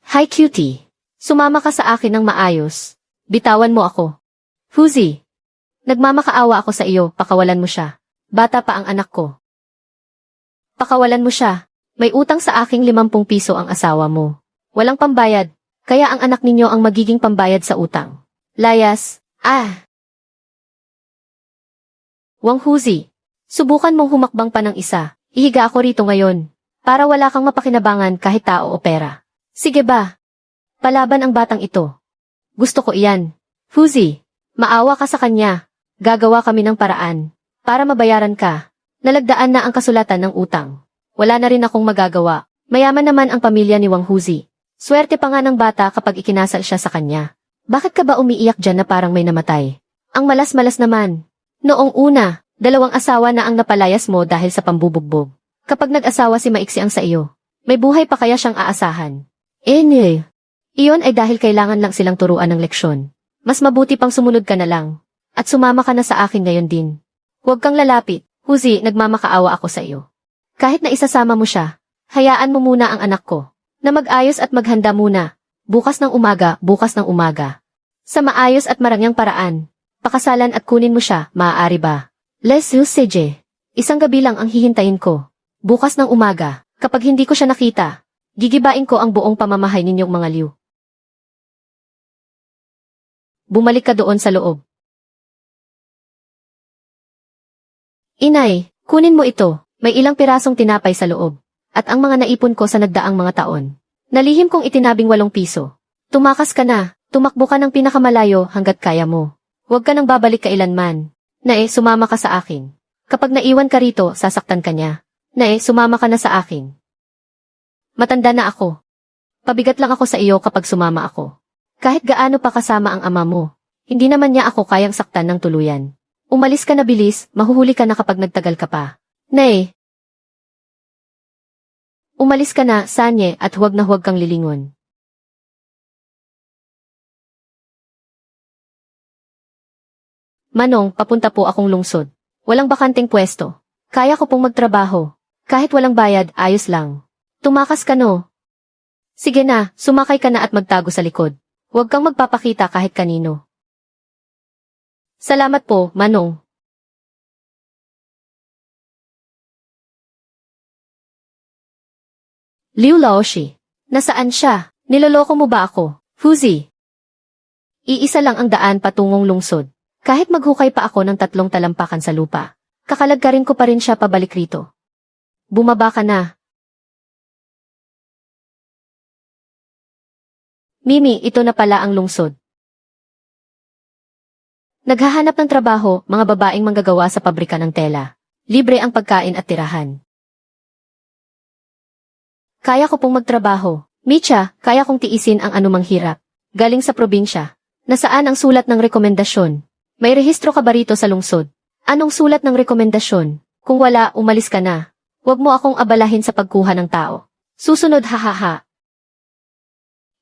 Hi cutie. Sumama ka sa akin ng maayos. Bitawan mo ako. Huzi. Nagmamakaawa ako sa iyo, pakawalan mo siya. Bata pa ang anak ko. Pakawalan mo siya. May utang sa aking 50 piso ang asawa mo. Walang pambayad, kaya ang anak ninyo ang magiging pambayad sa utang. Layas. Wang Huzi. Subukan mong humakbang pa ng isa. Ihiga ako rito ngayon. Para wala kang mapakinabangan kahit tao o pera. Sige ba? Palaban ang batang ito. Gusto ko iyan. Huzi, maawa ka sa kanya. Gagawa kami ng paraan. Para mabayaran ka. Nalagdaan na ang kasulatan ng utang. Wala na rin akong magagawa. Mayaman naman ang pamilya ni Wang Huzi. Swerte pa nga ng bata kapag ikinasal siya sa kanya. Bakit ka ba umiiyak dyan na parang may namatay? Ang malas-malas naman. Noong una, 2 asawa na ang napalayas mo dahil sa pambubugbog. Kapag nag-asawa si Maiksi ang sa iyo, may buhay pa kaya siyang aasahan? Iyon ay dahil kailangan lang silang turuan ng leksyon. Mas mabuti pang sumunod ka na lang. At sumama ka na sa akin ngayon din. Huwag kang lalapit, Huzi, nagmamakaawa ako sa iyo. Kahit na isasama mo siya, hayaan mo muna ang anak ko, na mag-ayos at maghanda muna, bukas ng umaga. Sa maayos at marangyang paraan, pakasalan at kunin mo siya, maaari ba? Les Seje, isang gabi lang ang hihintayin ko. Bukas ng umaga, kapag hindi ko siya nakita, gigibain ko ang buong pamamahay ninyong mga liw. Bumalik ka doon sa loob. Inay, kunin mo ito, may ilang pirasong tinapay sa loob, at ang mga naipon ko sa nagdaang mga taon. Nalihim kong itinabing 8 piso. Tumakas ka na, tumakbo ka ng pinakamalayo hanggat kaya mo. Huwag ka nang babalik kailanman. Sumama ka sa akin. Kapag naiwan ka rito, sasaktan ka niya. Sumama ka na sa akin. Matanda na ako. Pabigat lang ako sa iyo kapag sumama ako. Kahit gaano pa kasama ang ama mo, hindi naman niya ako kayang saktan ng tuluyan. Umalis ka na bilis, mahuhuli ka na kapag nagtagal ka pa. Umalis ka na, Sanye, at huwag kang lilingon. Manong, papunta po akong lungsod. Walang bakanteng pwesto. Kaya ko pong magtrabaho. Kahit walang bayad, ayos lang. Tumakas ka no. Sige na, sumakay ka na at magtago sa likod. Huwag kang magpapakita kahit kanino. Salamat po, Manong. Liu Laoshi. Nasaan siya? Niloloko mo ba ako? Huzi. Iisa lang ang daan patungong lungsod. Kahit maghukay pa ako ng 3 talampakan sa lupa, kakalagkarin ko pa rin siya pabalik rito. Bumaba ka na. Mimi, ito na pala ang lungsod. Naghahanap ng trabaho, mga babaeng manggagawa sa pabrika ng tela. Libre ang pagkain at tirahan. Kaya ko pong magtrabaho. Micha, kaya kong tiisin ang anumang hirap. Galing sa probinsya. Nasaan ang sulat ng rekomendasyon? May rehistro ka ba rito sa lungsod? Anong sulat ng rekomendasyon? Kung wala, umalis ka na. Huwag mo akong abalahin sa pagkuha ng tao. Susunod, hahaha.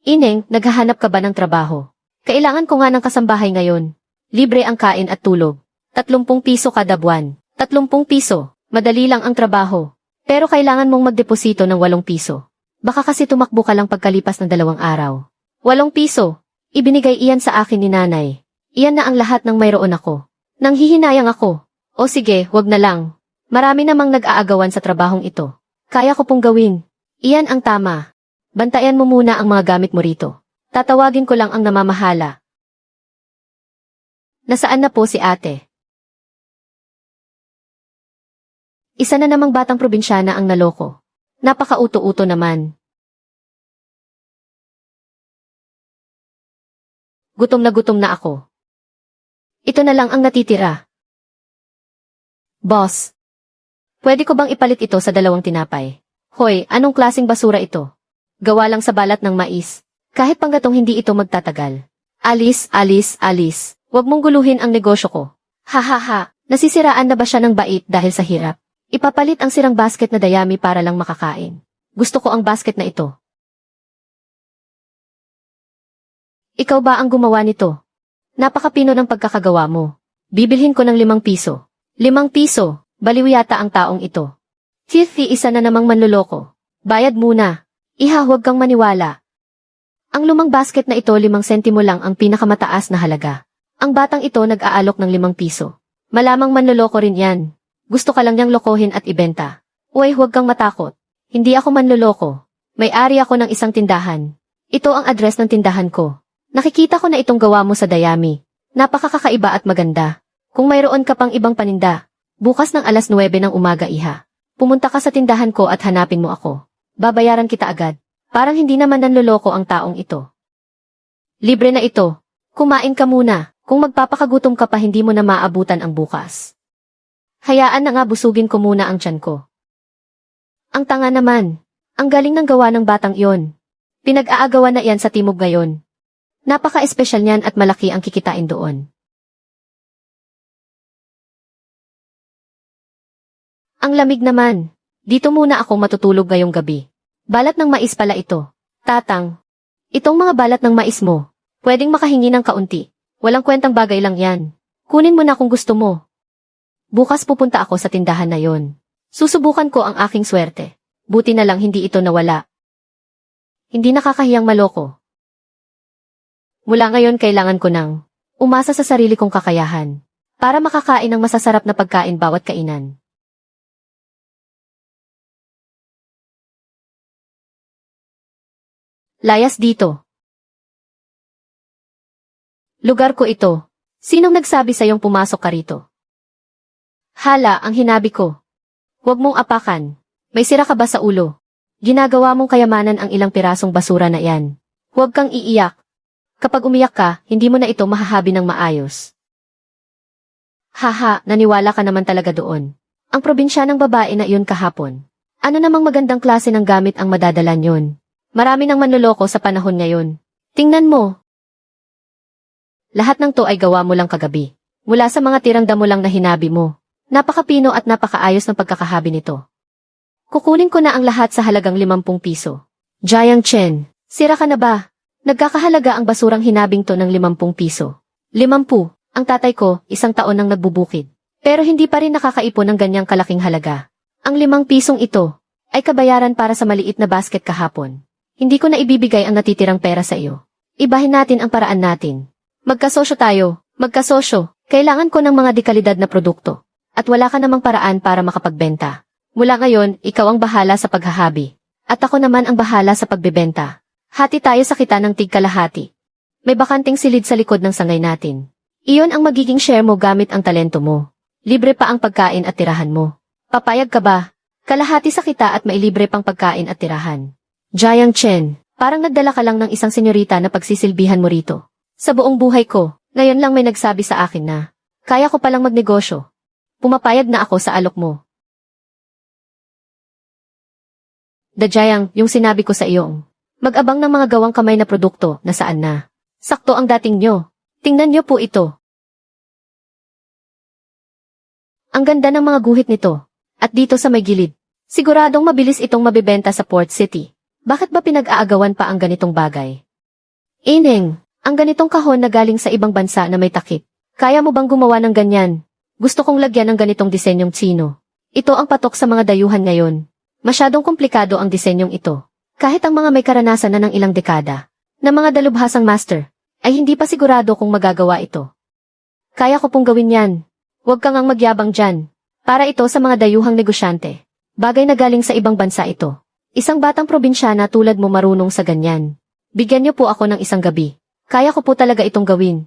Ineng, naghahanap ka ba ng trabaho? Kailangan ko nga ng kasambahay ngayon. Libre ang kain at tulog. 30 piso kada buwan. 30 piso. Madali lang ang trabaho. Pero kailangan mong magdeposito ng 8 piso. Baka kasi tumakbo ka lang pagkalipas ng 2 araw. 8 piso. Ibinigay iyan sa akin ni nanay. Iyan na ang lahat ng mayroon ako. Nanghihinayang ako. O sige, wag na lang. Marami namang nag-aagawan sa trabahong ito. Kaya ko pong gawin. Iyan ang tama. Bantayan mo muna ang mga gamit mo rito. Tatawagin ko lang ang namamahala. Nasaan na po si ate? Isa na namang batang probinsyana ang naloko. Napaka-uto-uto naman. Gutom na ako. Ito na lang ang natitira. Boss, pwede ko bang ipalit ito sa 2 tinapay? Hoy, anong klaseng basura ito? Gawa lang sa balat ng mais. Kahit panggatong hindi ito magtatagal. Alis. Huwag mong guluhin ang negosyo ko. Hahaha, nasisiraan na ba siya ng bait dahil sa hirap? Ipapalit ang sirang basket na dayami para lang makakain. Gusto ko ang basket na ito. Ikaw ba ang gumawa nito? Napakapino ng pagkakagawa mo. Bibilhin ko ng 5 piso. 5 piso, baliw yata ang taong ito. Tithi, isa na namang manloloko. Bayad muna. Iha, huwag kang maniwala. Ang lumang basket na ito 5 sentimo lang ang pinakamataas na halaga. Ang batang ito nag-aalok ng 5 piso. Malamang manloloko rin yan. Gusto ka lang niyang lokohin at ibenta. Uy, huwag kang matakot. Hindi ako manloloko. May-ari ako ng isang tindahan. Ito ang address ng tindahan ko. Nakikita ko na itong gawa mo sa Dayami. Napakakaiba at maganda. Kung mayroon ka pang ibang paninda, bukas ng alas 9 ng umaga iha. Pumunta ka sa tindahan ko at hanapin mo ako. Babayaran kita agad. Parang hindi naman nanloloko ang taong ito. Libre na ito. Kumain ka muna. Kung magpapakagutom ka pa hindi mo na maabutan ang bukas. Hayaan na nga busugin ko muna ang tiyan ko. Ang tanga naman. Ang galing ng gawa ng batang iyon. Pinag-aagawan na yan sa timog ngayon. Napaka-espesyal niyan at malaki ang kikitain doon. Ang lamig naman. Dito muna ako matutulog ngayong gabi. Balat ng mais pala ito. Tatang. Itong mga balat ng mais mo. Pwedeng makahingi ng kaunti. Walang kwentang bagay lang yan. Kunin mo na kung gusto mo. Bukas pupunta ako sa tindahan na yon. Susubukan ko ang aking swerte. Buti na lang hindi ito nawala. Hindi nakakahiyang maloko. Mula ngayon kailangan ko nang umasa sa sarili kong kakayahan para makakain ng masasarap na pagkain bawat kainan. Layas dito. Lugar ko ito. Sinong nagsabi sa'yong pumasok ka rito? Hala, ang hinabi ko. Huwag mong apakan. May sira ka ba sa ulo? Ginagawa mong kayamanan ang ilang pirasong basura na yan. Huwag kang iiyak. Kapag umiyak ka, hindi mo na ito mahahabi ng maayos. Haha, naniwala ka naman talaga doon. Ang probinsya ng babae na iyon kahapon. Ano namang magandang klase ng gamit ang madadala niyon? Marami nang manloloko sa panahon ngayon. Tingnan mo. Lahat ng to ay gawa mo lang kagabi. Mula sa mga tirang damo lang na hinabi mo. Napakapino at napakaayos ng pagkakahabi nito. Kukunin ko na ang lahat sa halagang 50 piso. Jiang Chen, sira ka na ba? Nagkakahalaga ang basurang hinabing to ng 50 piso. 50, ang tatay ko, 1 taon nang nagbubukid. Pero hindi pa rin nakakaipon ng ganyang kalaking halaga. Ang 5 pisong ito ay kabayaran para sa maliit na basket kahapon. Hindi ko na ibibigay ang natitirang pera sa iyo. Ibahin natin ang paraan natin. Magkasosyo tayo, magkasosyo. Kailangan ko ng mga dekalidad na produkto. At wala ka namang paraan para makapagbenta. Mula ngayon, ikaw ang bahala sa paghahabi. At ako naman ang bahala sa pagbebenta. Hati tayo sa kita ng tig-kalahati. May bakanting silid sa likod ng sangay natin. Iyon ang magiging share mo gamit ang talento mo. Libre pa ang pagkain at tirahan mo. Papayag ka ba? Kalahati sa kita at mailibre pang pagkain at tirahan. Jiang Chen, parang nagdala ka lang ng isang senyorita na pagsisilbihan mo rito. Sa buong buhay ko, ngayon lang may nagsabi sa akin na, kaya ko palang magnegosyo. Pumapayag na ako sa alok mo. Jiang, yung sinabi ko sa iyong, mag-abang ng mga gawang kamay na produkto na saan na. Sakto ang dating nyo. Tingnan nyo po ito. Ang ganda ng mga guhit nito. At dito sa may gilid. Siguradong mabilis itong mabibenta sa Port City. Bakit ba pinag-aagawan pa ang ganitong bagay? Ineng, ang ganitong kahon na galing sa ibang bansa na may takip. Kaya mo bang gumawa ng ganyan? Gusto kong lagyan ng ganitong disenyong Tsino. Ito ang patok sa mga dayuhan ngayon. Masyadong komplikado ang disenyong ito. Kahit ang mga may karanasan na ng ilang dekada, na mga dalubhasang master, ay hindi pa sigurado kung magagawa ito. Kaya ko pong gawin yan. Huwag kang ang magyabang dyan. Para ito sa mga dayuhang negosyante. Bagay na galing sa ibang bansa ito. Isang batang probinsyana tulad mo marunong sa ganyan. Bigyan niyo po ako ng isang gabi. Kaya ko po talaga itong gawin.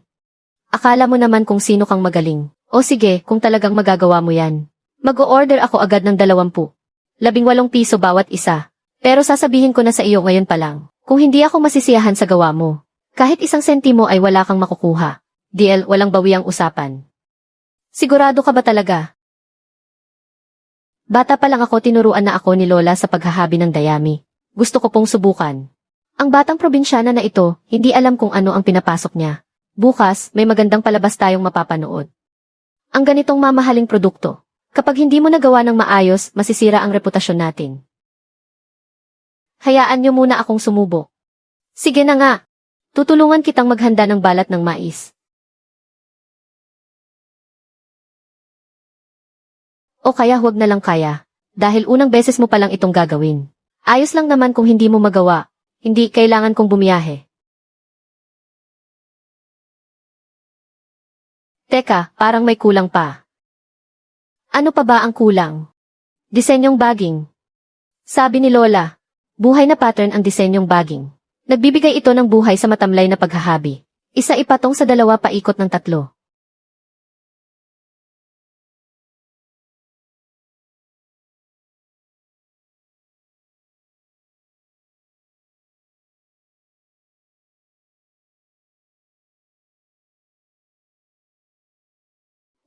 Akala mo naman kung sino kang magaling. O sige, kung talagang magagawa mo yan. Mag-o-order ako agad ng 20. 18 piso bawat isa. Pero sasabihin ko na sa iyo ngayon pa lang, kung hindi ako masisiyahan sa gawa mo. Kahit 1 sentimo ay wala kang makukuha. DL, walang bawi ang usapan. Sigurado ka ba talaga? Bata pa lang ako tinuruan na ako ni Lola sa paghahabi ng dayami. Gusto ko pong subukan. Ang batang probinsyana na ito, hindi alam kung ano ang pinapasok niya. Bukas, may magandang palabas tayong mapapanood. Ang ganitong mamahaling produkto. Kapag hindi mo nagawa ng maayos, masisira ang reputasyon natin. Hayaan niyo muna akong sumubok. Sige na nga. Tutulungan kitang maghanda ng balat ng mais. O kaya huwag na lang kaya, dahil unang beses mo palang itong gagawin. Ayos lang naman kung hindi mo magawa, hindi kailangan kong bumiyahe. Teka, parang may kulang pa. Ano pa ba ang kulang? Disenyong baging. Sabi ni Lola, buhay na pattern ang disenyong baging. Nagbibigay ito ng buhay sa matamlay na paghahabi. Isa ipatong sa 2 paikot ng 3.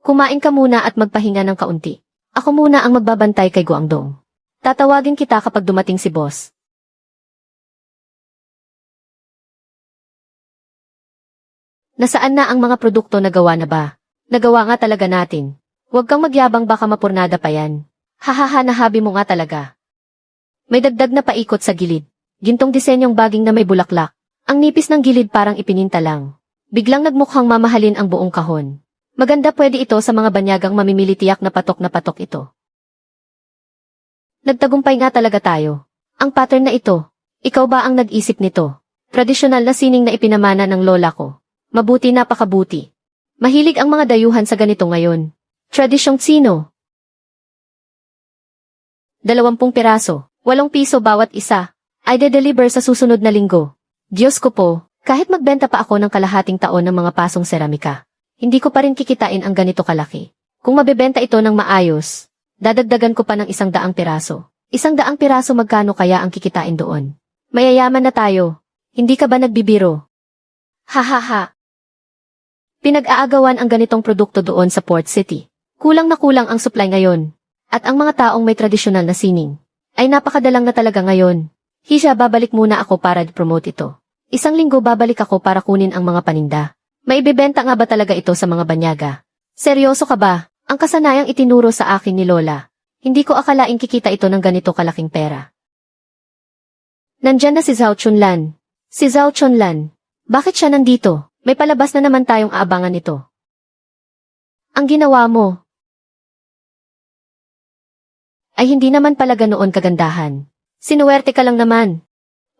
Kumain ka muna at magpahinga ng kaunti. Ako muna ang magbabantay kay Guangdong. Tatawagin kita kapag dumating si boss. Nasaan na ang mga produkto na gawa na ba? Nagawa nga talaga natin. Huwag kang magyabang baka mapurnada pa yan. Hahaha, nahabi mo nga talaga. May dagdag na paikot sa gilid. Gintong disenyong baging na may bulaklak. Ang nipis ng gilid parang ipininta lang. Biglang nagmukhang mamahalin ang buong kahon. Maganda, pwede ito sa mga banyagang mamimili, tiyak na patok ito. Nagtagumpay nga talaga tayo. Ang pattern na ito, ikaw ba ang nag-isip nito? Tradisyonal na sining na ipinamana ng lola ko. Mabuti, napakabuti. Mahilig ang mga dayuhan sa ganito ngayon. Tradisyong sino? 20 piraso, 8 piso bawat isa. Ay de-deliver sa susunod na linggo. Diyos ko po, kahit magbenta pa ako ng kalahating taon ng mga pasong seramika, hindi ko pa rin kikitain ang ganito kalaki. Kung mabebenta ito ng maayos, dadagdagan ko pa ng 100 piraso. 100 piraso, magkano kaya ang kikitain doon? Mayayaman na tayo. Hindi ka ba nagbibiro? Hahaha. Pinag-aagawan ang ganitong produkto doon sa Port City. Kulang na kulang ang supply ngayon. At ang mga taong may tradisyonal na sining ay napakadalang na talaga ngayon. Hisha, babalik muna ako para i-promote ito. 1 linggo babalik ako para kunin ang mga paninda. Maibebenta nga ba talaga ito sa mga banyaga? Seryoso ka ba? Ang kasanayang itinuro sa akin ni Lola. Hindi ko akalaing kikita ito ng ganito kalaking pera. Nandyan na si Zhao Chunlan. Si Zhao Chunlan. Bakit siya nandito? May palabas na naman tayong aabangan nito. Ang ginawa mo ay hindi naman pala ganoon kagandahan. Sinuwerte ka lang naman.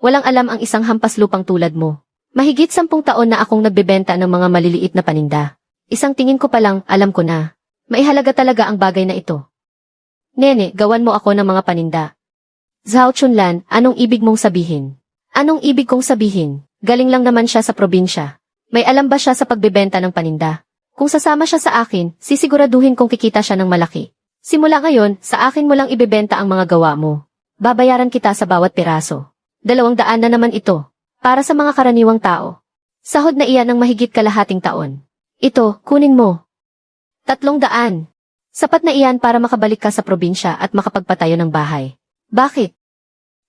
Walang alam ang isang hampas lupang tulad mo. Mahigit 10 taon na akong nagbebenta ng mga maliliit na paninda. Isang tingin ko pa lang, alam ko na. Maihalaga talaga ang bagay na ito. Nene, gawan mo ako ng mga paninda. Zhao Chunlan, anong ibig mong sabihin? Anong ibig kong sabihin? Galing lang naman siya sa probinsya. May alam ba siya sa pagbebenta ng paninda? Kung sasama siya sa akin, sisiguraduhin kong kikita siya ng malaki. Simula ngayon, sa akin mo lang ibebenta ang mga gawa mo. Babayaran kita sa bawat piraso. 200 na naman ito. Para sa mga karaniwang tao. Sahod na iyan ng mahigit kalahating taon. Ito, kunin mo. 300. Sapat na iyan para makabalik ka sa probinsya at makapagpatayo ng bahay. Bakit?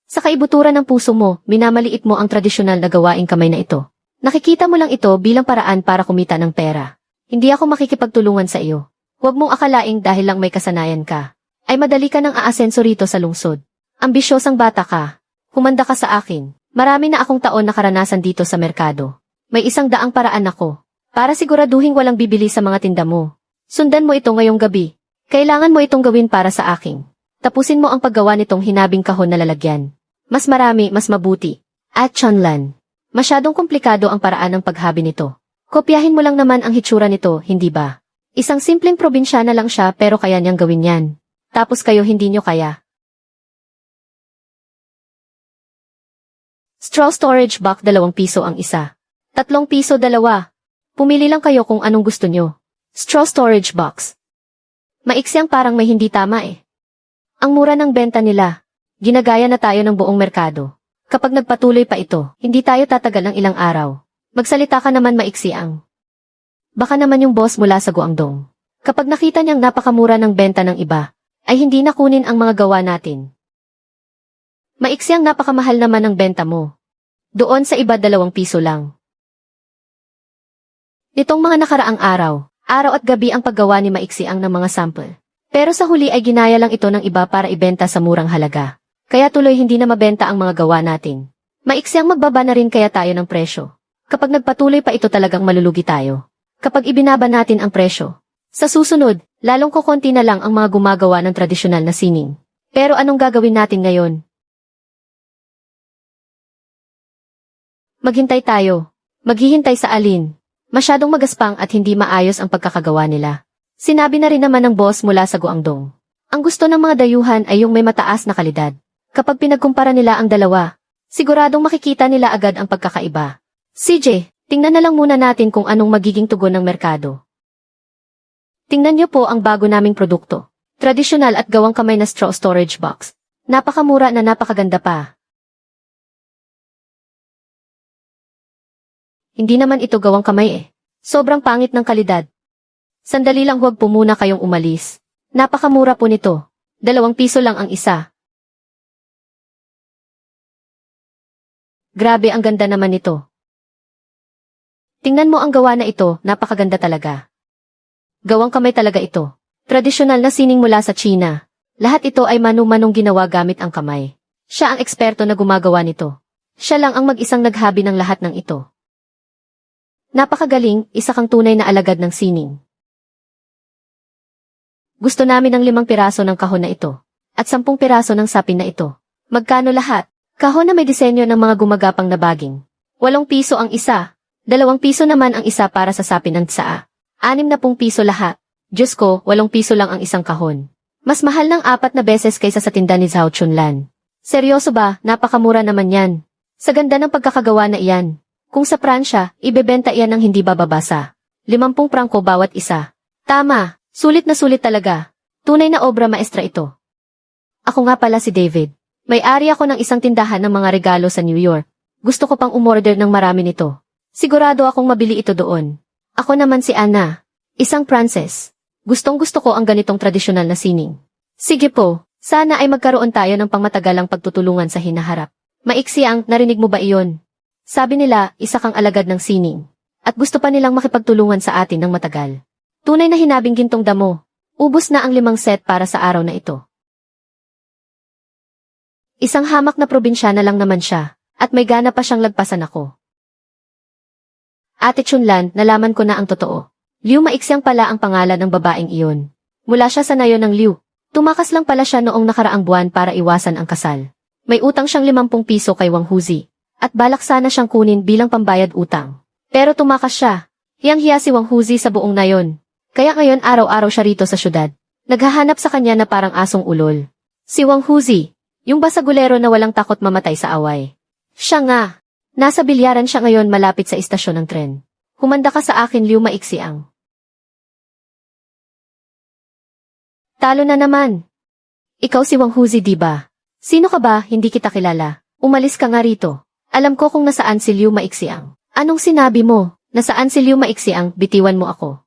Sa kaibuturan ng puso mo, minamaliit mo ang tradisyonal na gawaing kamay na ito. Nakikita mo lang ito bilang paraan para kumita ng pera. Hindi ako makikipagtulungan sa iyo. Huwag mong akalaing dahil lang may kasanayan ka, ay madali ka nang aasenso rito sa lungsod. Ambisyosang bata ka. Humanda ka sa akin. Marami na akong taon na karanasan dito sa merkado. May 100 paraan ako. Para siguraduhin walang bibili sa mga tinda mo. Sundan mo ito ngayong gabi. Kailangan mo itong gawin para sa akin. Tapusin mo ang paggawa nitong hinabing kahon na lalagyan. Mas marami, mas mabuti. At Chunlan. Masyadong komplikado ang paraan ng paghabi nito. Kopyahin mo lang naman ang hitsura nito, hindi ba? Isang simpleng probinsyana lang siya pero kaya niyang gawin yan. Tapos kayo hindi niyo kaya. Straw storage box, 2 piso ang isa. 3 piso 2. Pumili lang kayo kung anong gusto nyo. Straw storage box. Maiksiyang parang may hindi tama eh. Ang mura ng benta nila. Ginagaya na tayo ng buong merkado. Kapag nagpatuloy pa ito, hindi tayo tatagal ng ilang araw. Magsalita ka naman, maiksiyang. Baka naman yung boss mula sa Guangdong. Kapag nakita niyang napakamura ng benta ng iba, ay hindi na kunin ang mga gawa natin. Maiksiyang napakamahal naman ang benta mo. Doon sa iba 2 piso lang. Nitong mga nakaraang araw, araw at gabi ang paggawa ni Maiksiang ng mga sample. Pero sa huli ay ginaya lang ito ng iba para ibenta sa murang halaga. Kaya tuloy hindi na mabenta ang mga gawa natin. Maiksiyang magbaba na rin kaya tayo ng presyo. Kapag nagpatuloy pa ito talagang malulugi tayo. Kapag ibinaba natin ang presyo. Sa susunod, lalong kokonti na lang ang mga gumagawa ng tradisyonal na sining. Pero anong gagawin natin ngayon? Maghintay tayo. Maghihintay sa alin? Masyadong magaspang at hindi maayos ang pagkakagawa nila. Sinabi na rin naman ng boss mula sa Guangdong. Ang gusto ng mga dayuhan ay yung may mataas na kalidad. Kapag pinagkumpara nila ang dalawa, siguradong makikita nila agad ang pagkakaiba. CJ, tingnan na lang muna natin kung anong magiging tugon ng merkado. Tingnan niyo po ang bago naming produkto. Tradisyonal at gawang kamay na straw storage box. Napakamura na napakaganda pa. Hindi naman ito gawang kamay eh. Sobrang pangit ng kalidad. Sandali lang, huwag po muna kayong umalis. Napakamura po nito. 2 piso lang ang isa. Grabe, ang ganda naman nito. Tingnan mo ang gawa na ito, napakaganda talaga. Gawang kamay talaga ito. Tradisyonal na sining mula sa China. Lahat ito ay manu-manong ginawa gamit ang kamay. Siya ang eksperto na gumagawa nito. Siya lang ang mag-isang naghabi ng lahat ng ito. Napakagaling, isa kang tunay na alagad ng sining. Gusto namin ng 5 piraso ng kahon na ito. At 10 piraso ng sapin na ito. Magkano lahat? Kahon na may disenyo ng mga gumagapang na baging. 8 piso ang isa. 2 piso naman ang isa para sa sapin ng tsaa. 60 piso lahat. Diyos ko, 8 piso lang ang isang kahon. Mas mahal ng 4 na beses kaysa sa tinda ni Zhao Chunlan. Seryoso ba? Napakamura naman yan. Sa ganda ng pagkakagawa na iyan. Kung sa Pransya, ibebenta iyan ng hindi bababasa. 50 prangko bawat isa. Tama, sulit na sulit talaga. Tunay na obra maestra ito. Ako nga pala si David. May-ari ako ng isang tindahan ng mga regalo sa New York. Gusto ko pang umorder ng marami nito. Sigurado akong mabili ito doon. Ako naman si Anna. Isang Princess. Gustong-gusto ko ang ganitong tradisyonal na sining. Sige po, sana ay magkaroon tayo ng pangmatagalang pagtutulungan sa hinaharap. Maiksi ang, narinig mo ba iyon? Sabi nila, isa kang alagad ng sining. At gusto pa nilang makipagtulungan sa atin ng matagal. Tunay na hinabing gintong damo. Ubus na ang 5 set para sa araw na ito. Isang hamak na probinsyana lang naman siya, at may gana pa siyang lagpasan ako. Ate Chunlan, nalaman ko na ang totoo. Liu Maixiang pala ang pangalan ng babaeng iyon. Mula siya sa nayon ng Liu. Tumakas lang pala siya noong nakaraang buwan para iwasan ang kasal. May utang siyang 50 piso kay Wang Huzi. At balak sana siyang kunin bilang pambayad utang. Pero tumakas siya. Hiyang-hiya si Wang Huzi sa buong nayon. Kaya ngayon araw-araw siya rito sa syudad. Naghahanap sa kanya na parang asong ulol. Si Wang Huzi, yung basagulero na walang takot mamatay sa away. Siya nga. Nasa bilyaran siya ngayon malapit sa istasyon ng tren. Humanda ka sa akin, Liu Maixiang. Talo na naman. Ikaw si Wang Huzi, diba? Sino ka ba? Hindi kita kilala. Umalis ka nga rito. Alam ko kung nasaan si Liu Maixiang. Anong sinabi mo? Nasaan si Liu Maixiang? Bitiwan mo ako.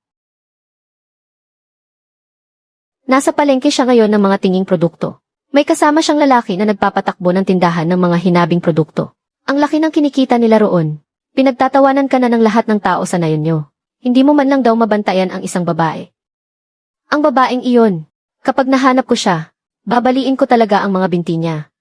Nasa palengke siya ngayon ng mga tinging produkto. May kasama siyang lalaki na nagpapatakbo ng tindahan ng mga hinabing produkto. Ang laki ng kinikita nila roon. Pinagtatawanan ka na ng lahat ng tao sa nayon nyo. Hindi mo man lang daw mabantayan ang isang babae. Ang babaeng iyon. Kapag nahanap ko siya, babaliin ko talaga ang mga binti niya.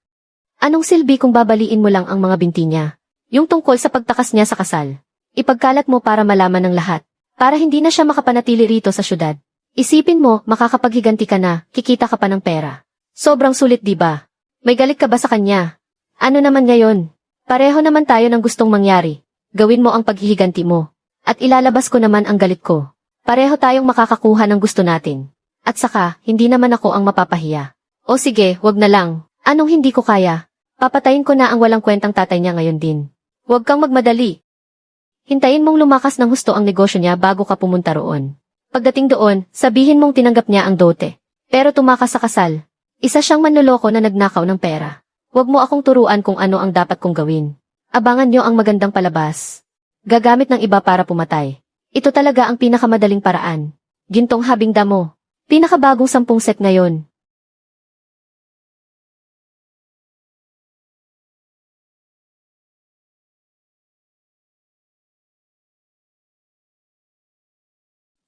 Anong silbi kung babaliin mo lang ang mga binti niya? Yung tungkol sa pagtakas niya sa kasal. Ipagkalat mo para malaman ng lahat. Para hindi na siya makapanatili rito sa syudad. Isipin mo, makakapaghiganti ka na, kikita ka pa ng pera. Sobrang sulit, diba? May galit ka ba sa kanya? Ano naman ngayon? Pareho naman tayo ng gustong mangyari. Gawin mo ang paghihiganti mo. At ilalabas ko naman ang galit ko. Pareho tayong makakakuha ng gusto natin. At saka, hindi naman ako ang mapapahiya. O sige, wag na lang. Anong hindi ko kaya? Papatayin ko na ang walang kwentang tatay niya ngayon din. Huwag kang magmadali. Hintayin mong lumakas ng husto ang negosyo niya bago ka pumunta roon. Pagdating doon, sabihin mong tinanggap niya ang dote. Pero tumakas sa kasal. Isa siyang manloloko na nagnakaw ng pera. Huwag mo akong turuan kung ano ang dapat kong gawin. Abangan niyo ang magandang palabas. Gagamit ng iba para pumatay. Ito talaga ang pinakamadaling paraan. Gintong habing damo. Pinakabagong 10 set ngayon.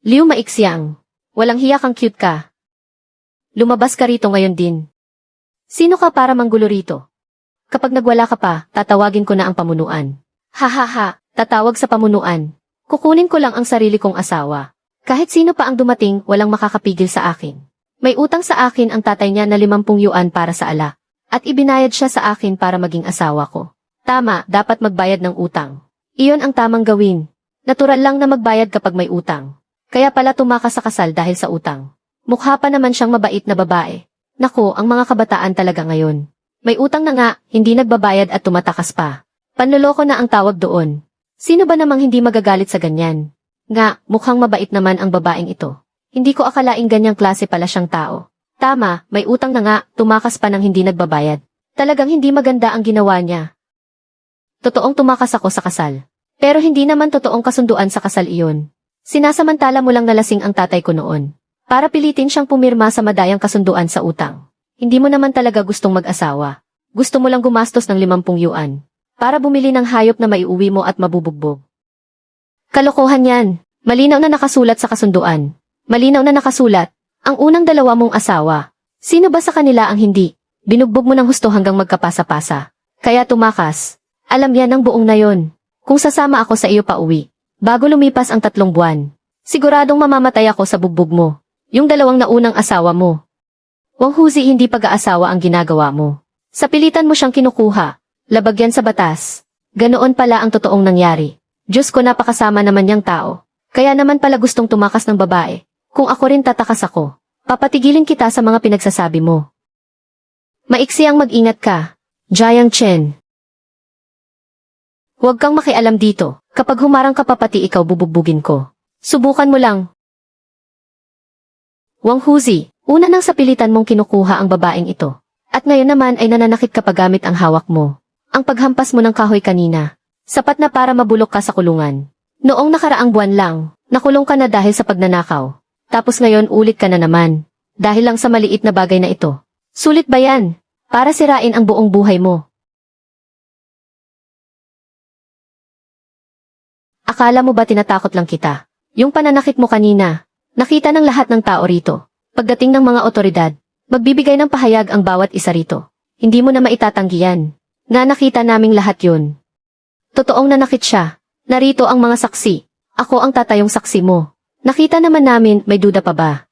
Liu Maixiang. Walang hiya kang cute ka. Lumabas ka rito ngayon din. Sino ka para manggulo rito? Kapag nagwala ka pa, tatawagin ko na ang pamunuan. Ha, tatawag sa pamunuan. Kukunin ko lang ang sarili kong asawa. Kahit sino pa ang dumating, walang makakapigil sa akin. May utang sa akin ang tatay niya na 50 yuan para sa alak. At ibinayad siya sa akin para maging asawa ko. Tama, dapat magbayad ng utang. Iyon ang tamang gawin. Natural lang na magbayad kapag may utang. Kaya pala tumakas sa kasal dahil sa utang. Mukha pa naman siyang mabait na babae. Naku, ang mga kabataan talaga ngayon. May utang na nga, hindi nagbabayad at tumatakas pa. Panloloko na ang tawag doon. Sino ba namang hindi magagalit sa ganyan? Nga, mukhang mabait naman ang babaeng ito. Hindi ko akalaing ganyang klase pala siyang tao. Tama, may utang na nga, tumakas pa ng hindi nagbabayad. Talagang hindi maganda ang ginawa niya. Totoong tumakas ako sa kasal. Pero hindi naman totoong kasunduan sa kasal iyon. Sinasamantala mo lang nalasing ang tatay ko noon. Para pilitin siyang pumirma sa madayang kasunduan sa utang. Hindi mo naman talaga gustong mag-asawa. Gusto mo lang gumastos ng 50 yuan. Para bumili ng hayop na maiuwi mo at mabubugbog. Kalokohan yan. Malinaw na nakasulat sa kasunduan. Malinaw na nakasulat. Ang unang dalawa mong asawa. Sino ba sa kanila ang hindi? Binugbog mo ng husto hanggang magkapasa-pasa. Kaya tumakas. Alam yan ng buong nayon. Kung sasama ako sa iyo pa uwi, bago lumipas ang 3 buwan, siguradong mamamatay ako sa bugbog mo. Yung dalawang naunang asawa mo. Wang Huzi, hindi pag-aasawa ang ginagawa mo. Sa pilitan mo siyang kinukuha. Labag yan sa batas. Ganoon pala ang totoong nangyari. Diyos ko, napakasama naman niyang tao. Kaya naman pala gustong tumakas ng babae. Kung ako rin tatakas ako, papatigilin kita sa mga pinagsasabi mo. Maiksi ang mag-ingat ka, Jiang Chen. Huwag kang makialam dito. Kapag humarang ka pa pati ikaw bubugbugin ko. Subukan mo lang. Wang Huzi, una nang sa pilitan mong kinukuha ang babaeng ito. At ngayon naman ay nananakit ka pa gamit ang hawak mo. Ang paghampas mo ng kahoy kanina, sapat na para mabulok ka sa kulungan. Noong nakaraang buwan lang, nakulong ka na dahil sa pagnanakaw. Tapos ngayon ulit ka na naman. Dahil lang sa maliit na bagay na ito. Sulit ba yan? Para sirain ang buong buhay mo. Akala mo ba tinatakot lang kita? Yung pananakit mo kanina, nakita ng lahat ng tao rito. Pagdating ng mga otoridad, magbibigay ng pahayag ang bawat isa rito. Hindi mo na maitatanggi yan. Nakita naming lahat yun. Totoong nanakit siya. Narito ang mga saksi. Ako ang tatayong saksi mo. Nakita naman namin, may duda pa ba?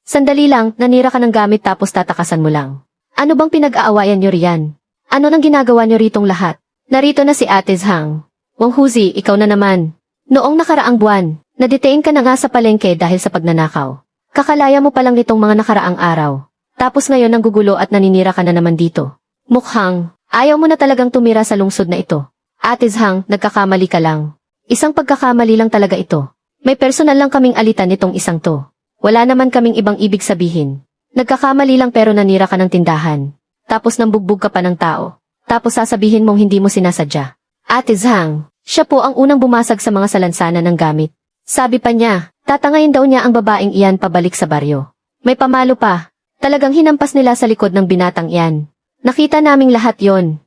Sandali lang, nanira ka ng gamit tapos tatakasan mo lang. Ano bang pinag-aawayan nyo riyan? Ano nang ginagawa nyo ritong lahat? Narito na si Ate Zhang. Wang Huzi, ikaw na naman. Noong nakaraang buwan, na-detain ka na nga sa palengke dahil sa pagnanakaw. Kakalaya mo pa lang nitong mga nakaraang araw. Tapos ngayon nanggugulo at naninira ka na naman dito. Mukhang, ayaw mo na talagang tumira sa lungsod na ito. Ate Zhang, nagkakamali ka lang. Isang pagkakamali lang talaga ito. May personal lang kaming alitan nitong isang to. Wala naman kaming ibang ibig sabihin. Nagkakamali lang pero nanira ka ng tindahan. Tapos nambugbog ka pa ng tao. Tapos sasabihin mong hindi mo sinasadya. Ate Zhang, siya po ang unang bumasag sa mga salansanan ng gamit. Sabi pa niya, tatangayin daw niya ang babaeng iyan pabalik sa baryo. May pamalo pa. Talagang hinampas nila sa likod ng binatang iyan. Nakita naming lahat yon.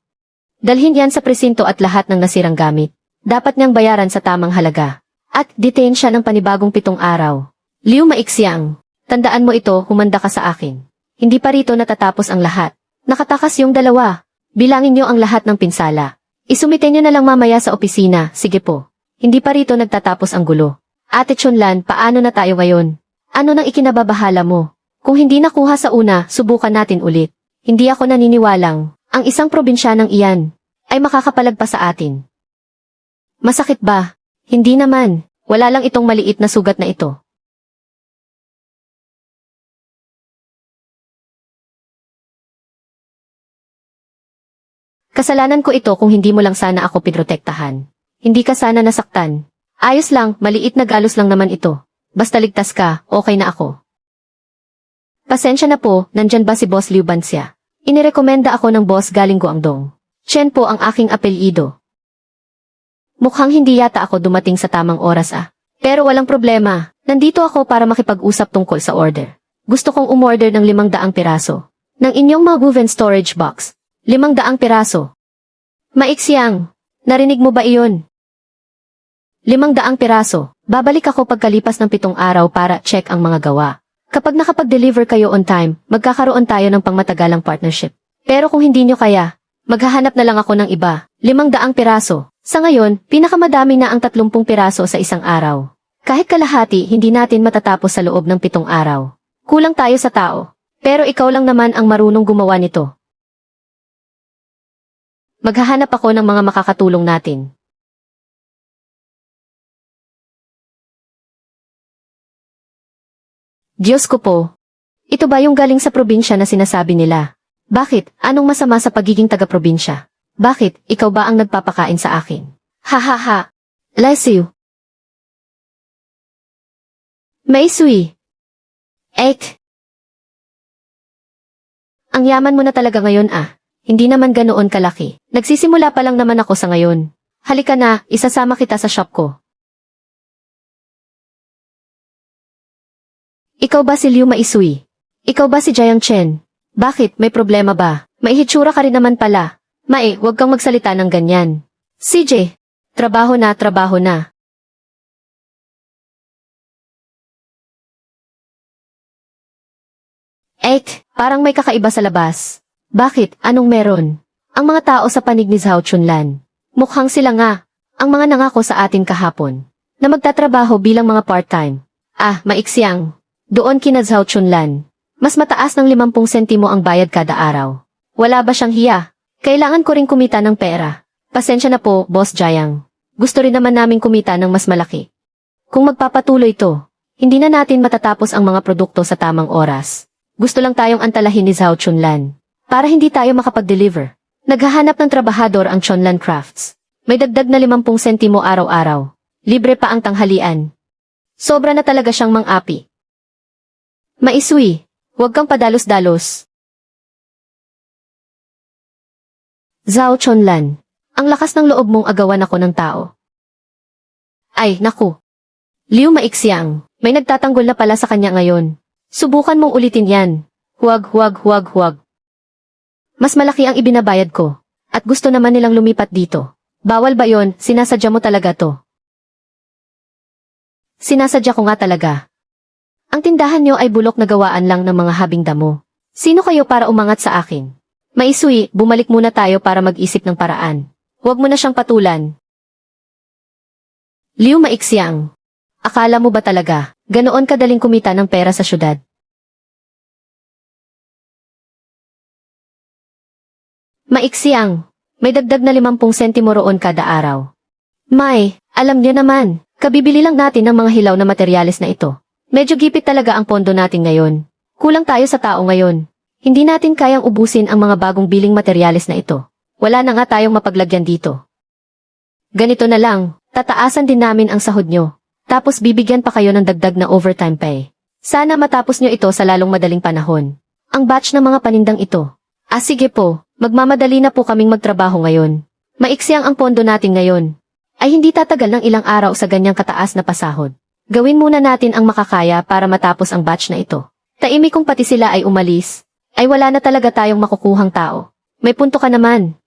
Dalhin yan sa presinto at lahat ng nasirang gamit. Dapat niyang bayaran sa tamang halaga. At detain siya ng panibagong 7 araw. Liu Maixiang, tandaan mo ito, humanda ka sa akin. Hindi pa rito natatapos ang lahat. Nakatakas yung dalawa. Bilangin niyo ang lahat ng pinsala. Isumite niyo na lang mamaya sa opisina, sige po. Hindi pa rito nagtatapos ang gulo. Ate Chunlan, paano na tayo ngayon? Ano nang ikinababahala mo? Kung hindi nakuha sa una, subukan natin ulit. Hindi ako naniniwalang, ang isang probinsyanang iyan, ay makakapalagpas sa atin. Masakit ba? Hindi naman, wala lang itong maliit na sugat na ito. Kasalanan ko ito kung hindi mo lang sana ako pinrotektahan. Hindi ka sana nasaktan. Ayos lang, maliit na galos lang naman ito. Basta ligtas ka, okay na ako. Pasensya na po, nandyan ba si Boss Liu Banxia? Inirekomenda ako ng boss galing Guangdong. Chen po ang aking apelyido. Mukhang hindi yata ako dumating sa tamang oras ah. Pero walang problema, nandito ako para makipag-usap tungkol sa order. Gusto kong umorder ng 500 piraso. Ng inyong mga woven storage box. 500 piraso. Maixiang, narinig mo ba iyon? 500 piraso. Babalik ako pagkalipas ng 7 araw para check ang mga gawa. Kapag nakapag-deliver kayo on time, magkakaroon tayo ng pangmatagalang partnership. Pero kung hindi nyo kaya, maghahanap na lang ako ng iba. 500 piraso. Sa ngayon, pinakamadami na ang 30 piraso sa isang araw. Kahit kalahati, hindi natin matatapos sa loob ng 7 araw. Kulang tayo sa tao. Pero ikaw lang naman ang marunong gumawa nito. Maghahanap ako ng mga makakatulong natin. Diyos ko po. Ito ba yung galing sa probinsya na sinasabi nila? Bakit? Anong masama sa pagiging taga-probinsya? Bakit? Ikaw ba ang nagpapakain sa akin? Ha ha ha. Bless you. Maisui. Ek. Ang yaman mo na talaga ngayon ah. Hindi naman ganoon kalaki. Nagsisimula pa lang naman ako sa ngayon. Halika na, isasama kita sa shop ko. Ikaw ba si Liu Maisui? Ikaw ba si Jiang Chen? Bakit, may problema ba? Maihitsura ka rin naman pala. Mae, huwag kang magsalita ng ganyan. CJ, trabaho na, trabaho na. Ek, parang may kakaiba sa labas. Bakit? Anong meron? Ang mga tao sa panig ni Zhao Chunlan. Mukhang sila nga, ang mga nangako sa atin kahapon, na magtatrabaho bilang mga part-time. Ah, maiksiyang. Doon kina Zhao Chunlan. Mas mataas ng 50 sentimo ang bayad kada araw. Wala ba siyang hiya? Kailangan ko ring kumita ng pera. Pasensya na po, Boss Jiang. Gusto rin naman naming kumita ng mas malaki. Kung magpapatuloy to, hindi na natin matatapos ang mga produkto sa tamang oras. Gusto lang tayong antalahin ni Zhao Chunlan. Para hindi tayo makapag-deliver. Naghahanap ng trabahador ang Chunlan Crafts. May dagdag na 50 sentimo araw-araw. Libre pa ang tanghalian. Sobra na talaga siyang mang-api. Maisui, huwag kang padalos-dalos. Zhao Chunlan, ang lakas ng loob mong agawan ako ng tao. Ay, naku. Liu Maixiang, may nagtatanggol na pala sa kanya ngayon. Subukan mong ulitin yan. Huwag. Mas malaki ang ibinabayad ko. At gusto naman nilang lumipat dito. Bawal ba yon? Sinasadya mo talaga to. Sinasadya ko nga talaga. Ang tindahan nyo ay bulok na gawaan lang ng mga habing damo. Sino kayo para umangat sa akin? Maisui, bumalik muna tayo para mag-isip ng paraan. Huwag mo na siyang patulan. Liu Maixiang, akala mo ba talaga, ganoon kadaling kumita ng pera sa syudad? Maixiang, may dagdag na 50 sentimo roon kada araw. May, alam niyo naman, kabibili lang natin ng mga hilaw na materyales na ito. Medyo gipit talaga ang pondo natin ngayon. Kulang tayo sa tao ngayon. Hindi natin kayang ubusin ang mga bagong biling materyales na ito. Wala na nga tayong mapaglagyan dito. Ganito na lang, tataasan din namin ang sahod nyo. Tapos bibigyan pa kayo ng dagdag na overtime pay. Sana matapos nyo ito sa lalong madaling panahon. Ang batch ng mga panindang ito. Ah sige po, magmamadali na po kaming magtrabaho ngayon. Maiksiyang ang pondo natin ngayon. Ay hindi tatagal ng ilang araw sa ganyang kataas na pasahod. Gawin muna natin ang makakaya para matapos ang batch na ito. Taimik kung pati sila ay umalis, ay wala na talaga tayong makukuhang tao. May punto ka naman.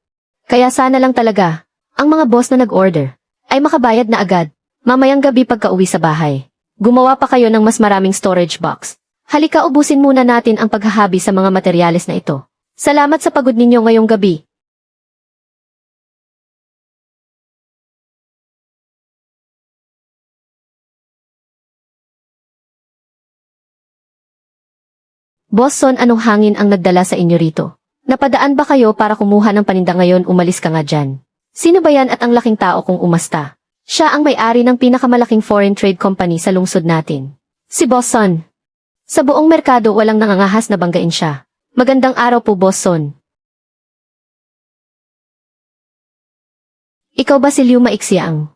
Kaya sana lang talaga, ang mga boss na nag-order, ay makabayad na agad, mamayang gabi pagka-uwi sa bahay. Gumawa pa kayo ng mas maraming storage box. Halika ubusin muna natin ang paghahabi sa mga materyales na ito. Salamat sa pagod ninyo ngayong gabi. Boss Son, anong hangin ang nagdala sa inyo rito? Napadaan ba kayo para kumuha ng paninda ngayon? Umalis ka nga dyan. Sino ba yan at ang laking tao kung umasta? Siya ang may-ari ng pinakamalaking foreign trade company sa lungsod natin. Si Boss Son. Sa buong merkado walang nangangahas na banggain siya. Magandang araw po, Boss Son. Ikaw ba si Liu Maixiang?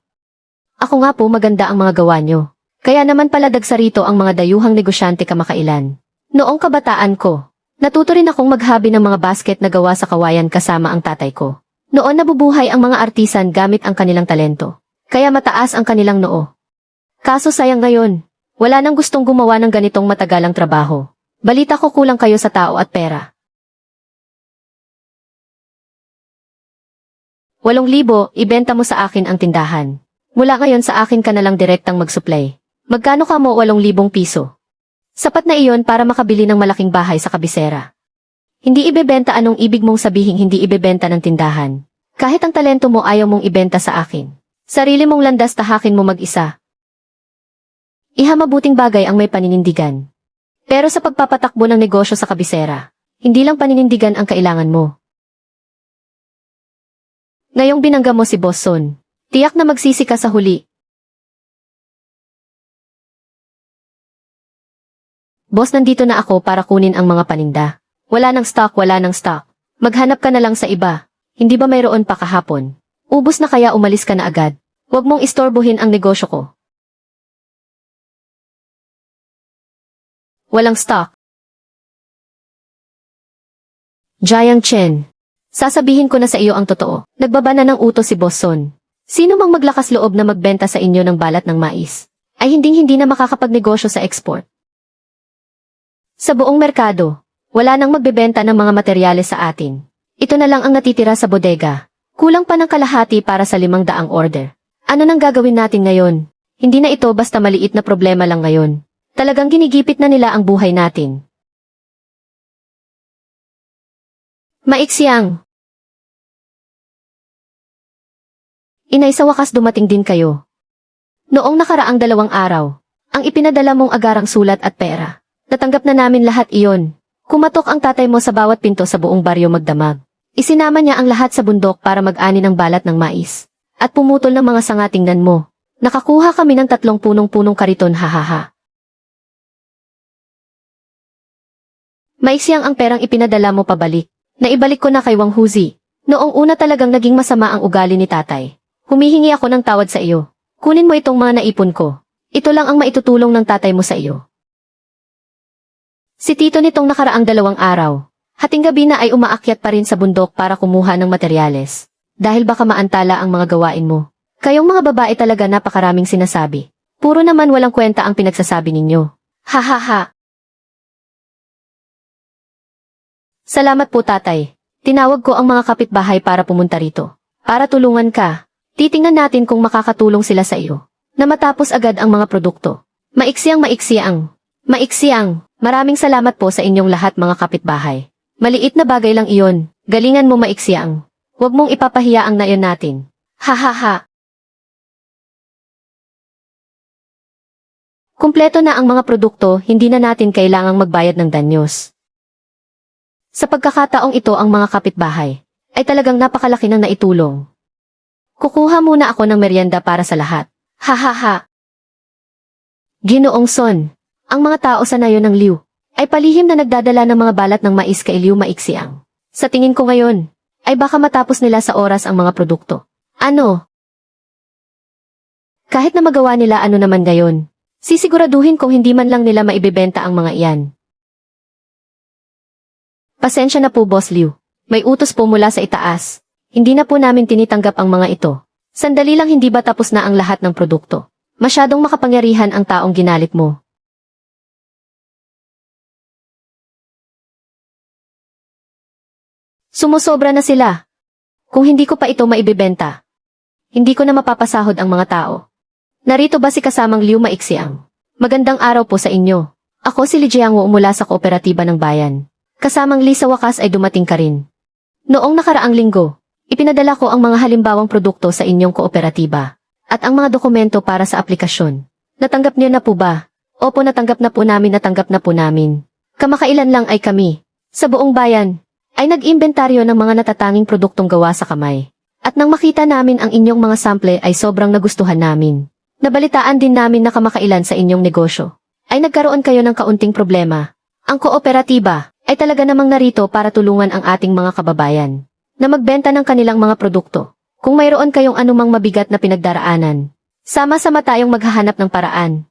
Ako nga po, maganda ang mga gawa nyo. Kaya naman pala dagsa rito ang mga dayuhang negosyante kamakailan. Noong kabataan ko, natuto rin akong maghabi ng mga basket na gawa sa kawayan kasama ang tatay ko. Noon nabubuhay ang mga artisan gamit ang kanilang talento. Kaya mataas ang kanilang noo. Kaso sayang ngayon, wala nang gustong gumawa ng ganitong matagalang trabaho. Balita ko kulang kayo sa tao at pera. 8,000, ibenta mo sa akin ang tindahan. Mula ngayon sa akin ka na lang direktang mag-supply. Magkano ka mo? 8,000 piso. Sapat na iyon para makabili ng malaking bahay sa kabisera. Hindi ibebenta. Anong ibig mong sabihin hindi ibebenta ng tindahan? Kahit ang talento mo ayaw mong ibenta sa akin. Sarili mong landas tahakin mo mag-isa. Ihamabuting bagay ang may paninindigan. Pero sa pagpapatakbo ng negosyo sa kabisera, hindi lang paninindigan ang kailangan mo. Ngayong binangga mo si Boss Son, tiyak na magsisi ka sa huli. Boss, nandito na ako para kunin ang mga paninda. Wala nang stock, wala nang stock. Maghanap ka na lang sa iba. Hindi ba mayroon pa kahapon? Ubus na kaya umalis ka na agad? Huwag mong istorbohin ang negosyo ko. Walang stock. Jiang Chen. Sasabihin ko na sa iyo ang totoo. Nagbaba na ng utos si Boss Son. Sino mang maglakas loob na magbenta sa inyo ng balat ng mais, ay hinding-hindi na makakapagnegosyo sa export. Sa buong merkado, wala nang magbebenta ng mga materyales sa atin. Ito na lang ang natitira sa bodega. Kulang pa ng kalahati para sa 500 order. Ano nang gagawin natin ngayon? Hindi na ito basta maliit na problema lang ngayon. Talagang ginigipit na nila ang buhay natin. Maiksiyang. Inay, sa wakas dumating din kayo. Noong nakaraang 2 araw, ang ipinadala mong agarang sulat at pera. Natanggap na namin lahat iyon. Kumatok ang tatay mo sa bawat pinto sa buong baryo magdamag. Isinama niya ang lahat sa bundok para mag-ani ng balat ng mais. At pumutol ng mga sanga. Tingnan mo. Nakakuha kami ng 3 punong-punong kariton, hahaha. Maiksiyang, ang perang ipinadala mo pabalik. Naibalik ko na kay Wang Huzi. Noong una talagang naging masama ang ugali ni tatay. Humihingi ako ng tawad sa iyo. Kunin mo itong mga naipon ko. Ito lang ang maitutulong ng tatay mo sa iyo. Si Tito nitong nakaraang 2 araw, hating gabi na ay umaakyat pa rin sa bundok para kumuha ng materyales. Dahil baka maantala ang mga gawain mo. Kayong mga babae talaga napakaraming sinasabi. Puro naman walang kwenta ang pinagsasabi ninyo. Ha ha ha. Salamat po, tatay. Tinawag ko ang mga kapitbahay para pumunta rito. Para tulungan ka. Titingnan natin kung makakatulong sila sa iyo. Na matapos agad ang mga produkto. Maiksiyang. Maraming salamat po sa inyong lahat, mga kapitbahay. Maliit na bagay lang iyon. Galingan mo, Maiksiyang. Huwag mong ipapahiya ang nayon natin. Ha ha ha. Kumpleto na ang mga produkto, hindi na natin kailangang magbayad ng danyos. Sa pagkakataong ito, ang mga kapitbahay ay talagang napakalaki ng naitulong. Kukuha muna ako ng merienda para sa lahat. Ha ha ha. Ginoong Son, ang mga tao sa nayon ng Liu ay palihim na nagdadala ng mga balat ng mais kay Liu Maiksiyang. Sa tingin ko ngayon, ay baka matapos nila sa oras ang mga produkto. Ano? Kahit na magawa nila ano naman ngayon, sisiguraduhin kong hindi man lang nila maibebenta ang mga iyan. Pasensya na po, Boss Liu. May utos po mula sa itaas. Hindi na po namin tinitanggap ang mga ito. Sandali lang, hindi ba tapos na ang lahat ng produkto? Masyadong makapangyarihan ang taong ginalit mo. Sumusobra na sila. Kung hindi ko pa ito maibebenta, hindi ko na mapapasahod ang mga tao. Narito ba si kasamang Liu Maiksiyang? Magandang araw po sa inyo. Ako si Li Jiangwo mula sa Kooperatiba ng Bayan. Kasamang Li, sa wakas ay dumating ka rin. Noong nakaraang linggo, ipinadala ko ang mga halimbawang produkto sa inyong kooperatiba at ang mga dokumento para sa aplikasyon. Natanggap niyo na po ba? Opo, natanggap na po namin. Kamakailan lang ay kami, sa buong bayan, ay nag-imbentaryo ng mga natatanging produktong gawa sa kamay. At nang makita namin ang inyong mga sample ay sobrang nagustuhan namin. Nabalitaan din namin na kamakailan sa inyong negosyo ay nagkaroon kayo ng kaunting problema. Ang kooperatiba ay talaga namang narito para tulungan ang ating mga kababayan na magbenta ng kanilang mga produkto. Kung mayroon kayong anumang mabigat na pinagdaraanan, sama-sama tayong maghahanap ng paraan.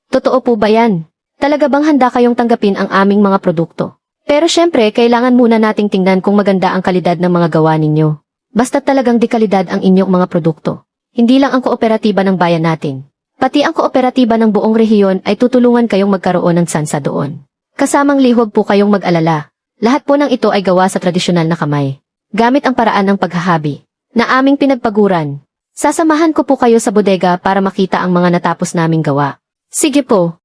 Totoo po ba yan? Talaga bang handa kayong tanggapin ang aming mga produkto? Pero syempre, kailangan muna nating tingnan kung maganda ang kalidad ng mga gawa ninyo. Basta talagang di kalidad ang inyong mga produkto. Hindi lang ang kooperatiba ng bayan natin. Pati ang kooperatiba ng buong rehiyon ay tutulungan kayong magkaroon ng tsansa doon. Kasamang Li, huwag po kayong mag-alala. Lahat po ng ito ay gawa sa tradisyonal na kamay. Gamit ang paraan ng paghahabi na aming pinagpaguran. Sasamahan ko po kayo sa bodega para makita ang mga natapos naming gawa. Sige po.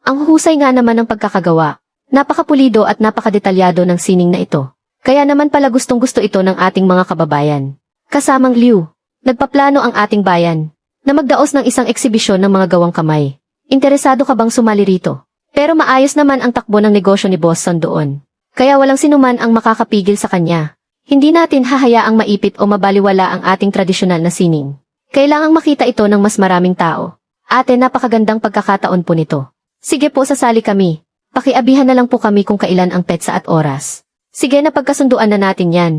Ang husay nga naman ng pagkakagawa. Napakapulido at napakadetalyado ng sining na ito. Kaya naman pala gustong-gusto ito ng ating mga kababayan. Kasamang Liu, nagpaplano ang ating bayan na magdaos ng isang eksibisyon ng mga gawang kamay. Interesado ka bang sumali rito? Pero maayos naman ang takbo ng negosyo ni Boss Son doon. Kaya walang sinuman ang makakapigil sa kanya. Hindi natin hahayaang maipit o mabaliwala ang ating tradisyonal na sining. Kailangang makita ito ng mas maraming tao. Ate, napakagandang pagkakataon po nito. Sige po, sasali kami. Pakiabihan na lang po kami kung kailan ang petsa at oras. Sige, napagkasunduan na natin yan.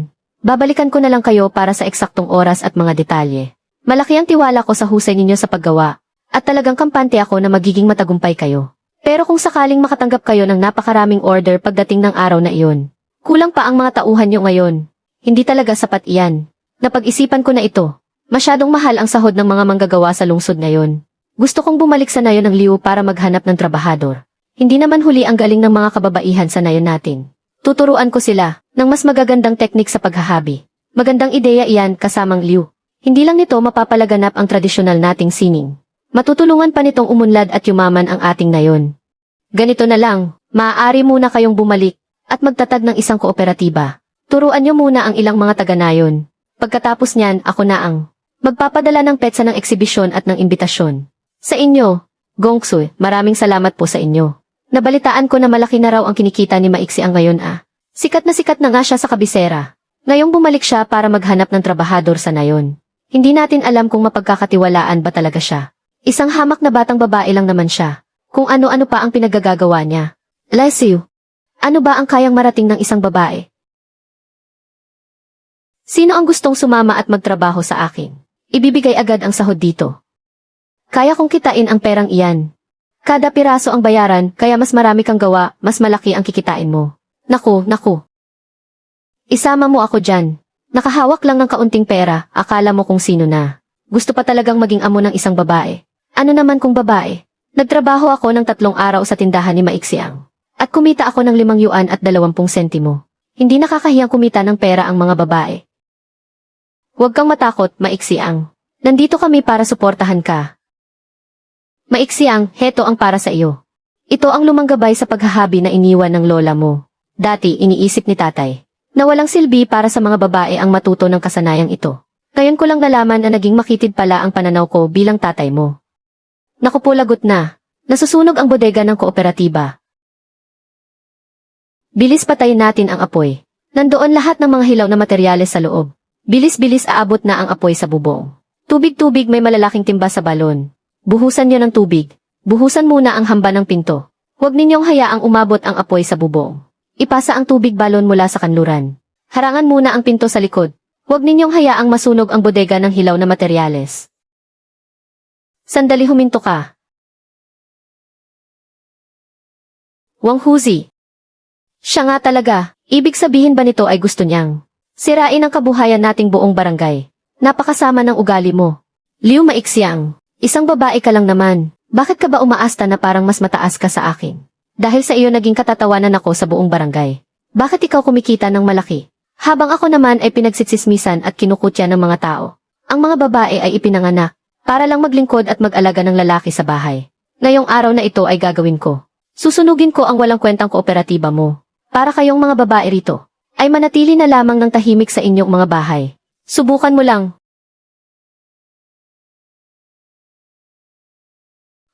Babalikan ko na lang kayo para sa eksaktong oras at mga detalye. Malaki ang tiwala ko sa husay ninyo sa paggawa. At talagang kampante ako na magiging matagumpay kayo. Pero kung sakaling makatanggap kayo ng napakaraming order pagdating ng araw na iyon, kulang pa ang mga tauhan nyo ngayon. Hindi talaga sapat iyan. Napag-isipan ko na ito. Masyadong mahal ang sahod ng mga manggagawa sa lungsod ngayon. Gusto kong bumalik sa nayon ng Liu para maghanap ng trabahador. Hindi naman huli ang galing ng mga kababaihan sa nayon natin. Tuturuan ko sila ng mas magagandang teknik sa paghahabi. Magandang ideya iyan kasamang Liu. Hindi lang nito mapapalaganap ang tradisyonal nating sining. Matutulungan pa nitong umunlad at yumaman ang ating nayon. Ganito na lang, maaari muna kayong bumalik at magtatag ng isang kooperatiba. Turuan nyo muna ang ilang mga taga-nayon. Pagkatapos niyan, ako na ang magpapadala ng petsa ng eksibisyon at ng imbitasyon. Sa inyo, Gongsu, maraming salamat po sa inyo. Nabalitaan ko na malaki na raw ang kinikita ni Maiksi ang ngayon Sikat na nga siya sa kabisera. Ngayong bumalik siya para maghanap ng trabahador sa nayon. Hindi natin alam kung mapagkakatiwalaan ba talaga siya. Isang hamak na batang babae lang naman siya. Kung ano-ano pa ang pinagagagawa niya. Lesiu, ano ba ang kayang marating ng isang babae? Sino ang gustong sumama at magtrabaho sa akin? Ibibigay agad ang sahod dito. Kaya kong kitain ang perang iyan. Kada piraso ang bayaran, kaya mas marami kang gawa, mas malaki ang kikitain mo. Naku. Isama mo ako dyan. Nakahawak lang ng kaunting pera, akala mo kung sino na. Gusto pa talagang maging amo ng isang babae. Ano naman kung babae? Nagtrabaho ako ng 3 araw sa tindahan ni Maiksiang. At kumita ako ng 5 yuan at 20 sentimo. Hindi nakakahiyang kumita ng pera ang mga babae. Huwag kang matakot, Maiksiang. Nandito kami para suportahan ka. Maiksiang, heto ang para sa iyo. Ito ang lumang gabay sa paghahabi na iniwan ng lola mo. Dati, iniisip ni tatay, na walang silbi para sa mga babae ang matuto ng kasanayang ito. Ngayon ko lang nalaman na naging makitid pala ang pananaw ko bilang tatay mo. Naku po, lagot na. Nasusunog ang bodega ng kooperatiba. Bilis patayin natin ang apoy. Nandoon lahat ng mga hilaw na materyales sa loob. Bilis-bilis aabot na ang apoy sa bubong. Tubig-tubig, may malalaking timba sa balon. Buhusan niyo ng tubig. Buhusan muna ang hamba ng pinto. Huwag ninyong hayaang umabot ang apoy sa bubong. Ipasa ang tubig balon mula sa kanluran. Harangan muna ang pinto sa likod. Huwag ninyong hayaang masunog ang bodega ng hilaw na materyales. Sandali, huminto ka. Wang Huzi. Siya nga talaga. Ibig sabihin ba nito ay gusto niyang sirain ang kabuhayan nating buong barangay? Napakasama ng ugali mo. Liu Maiksiang, isang babae ka lang naman. Bakit ka ba umaasta na parang mas mataas ka sa akin? Dahil sa iyo naging katatawanan ako sa buong barangay. Bakit ikaw kumikita ng malaki? Habang ako naman ay pinagsisismisan at kinukutya ng mga tao. Ang mga babae ay ipinanganak para lang maglingkod at mag-alaga ng lalaki sa bahay. Ngayong araw na ito ay gagawin ko. Susunugin ko ang walang kwentang kooperatiba mo. Para kayong mga babae rito ay manatili na lamang ng tahimik sa inyong mga bahay. Subukan mo lang.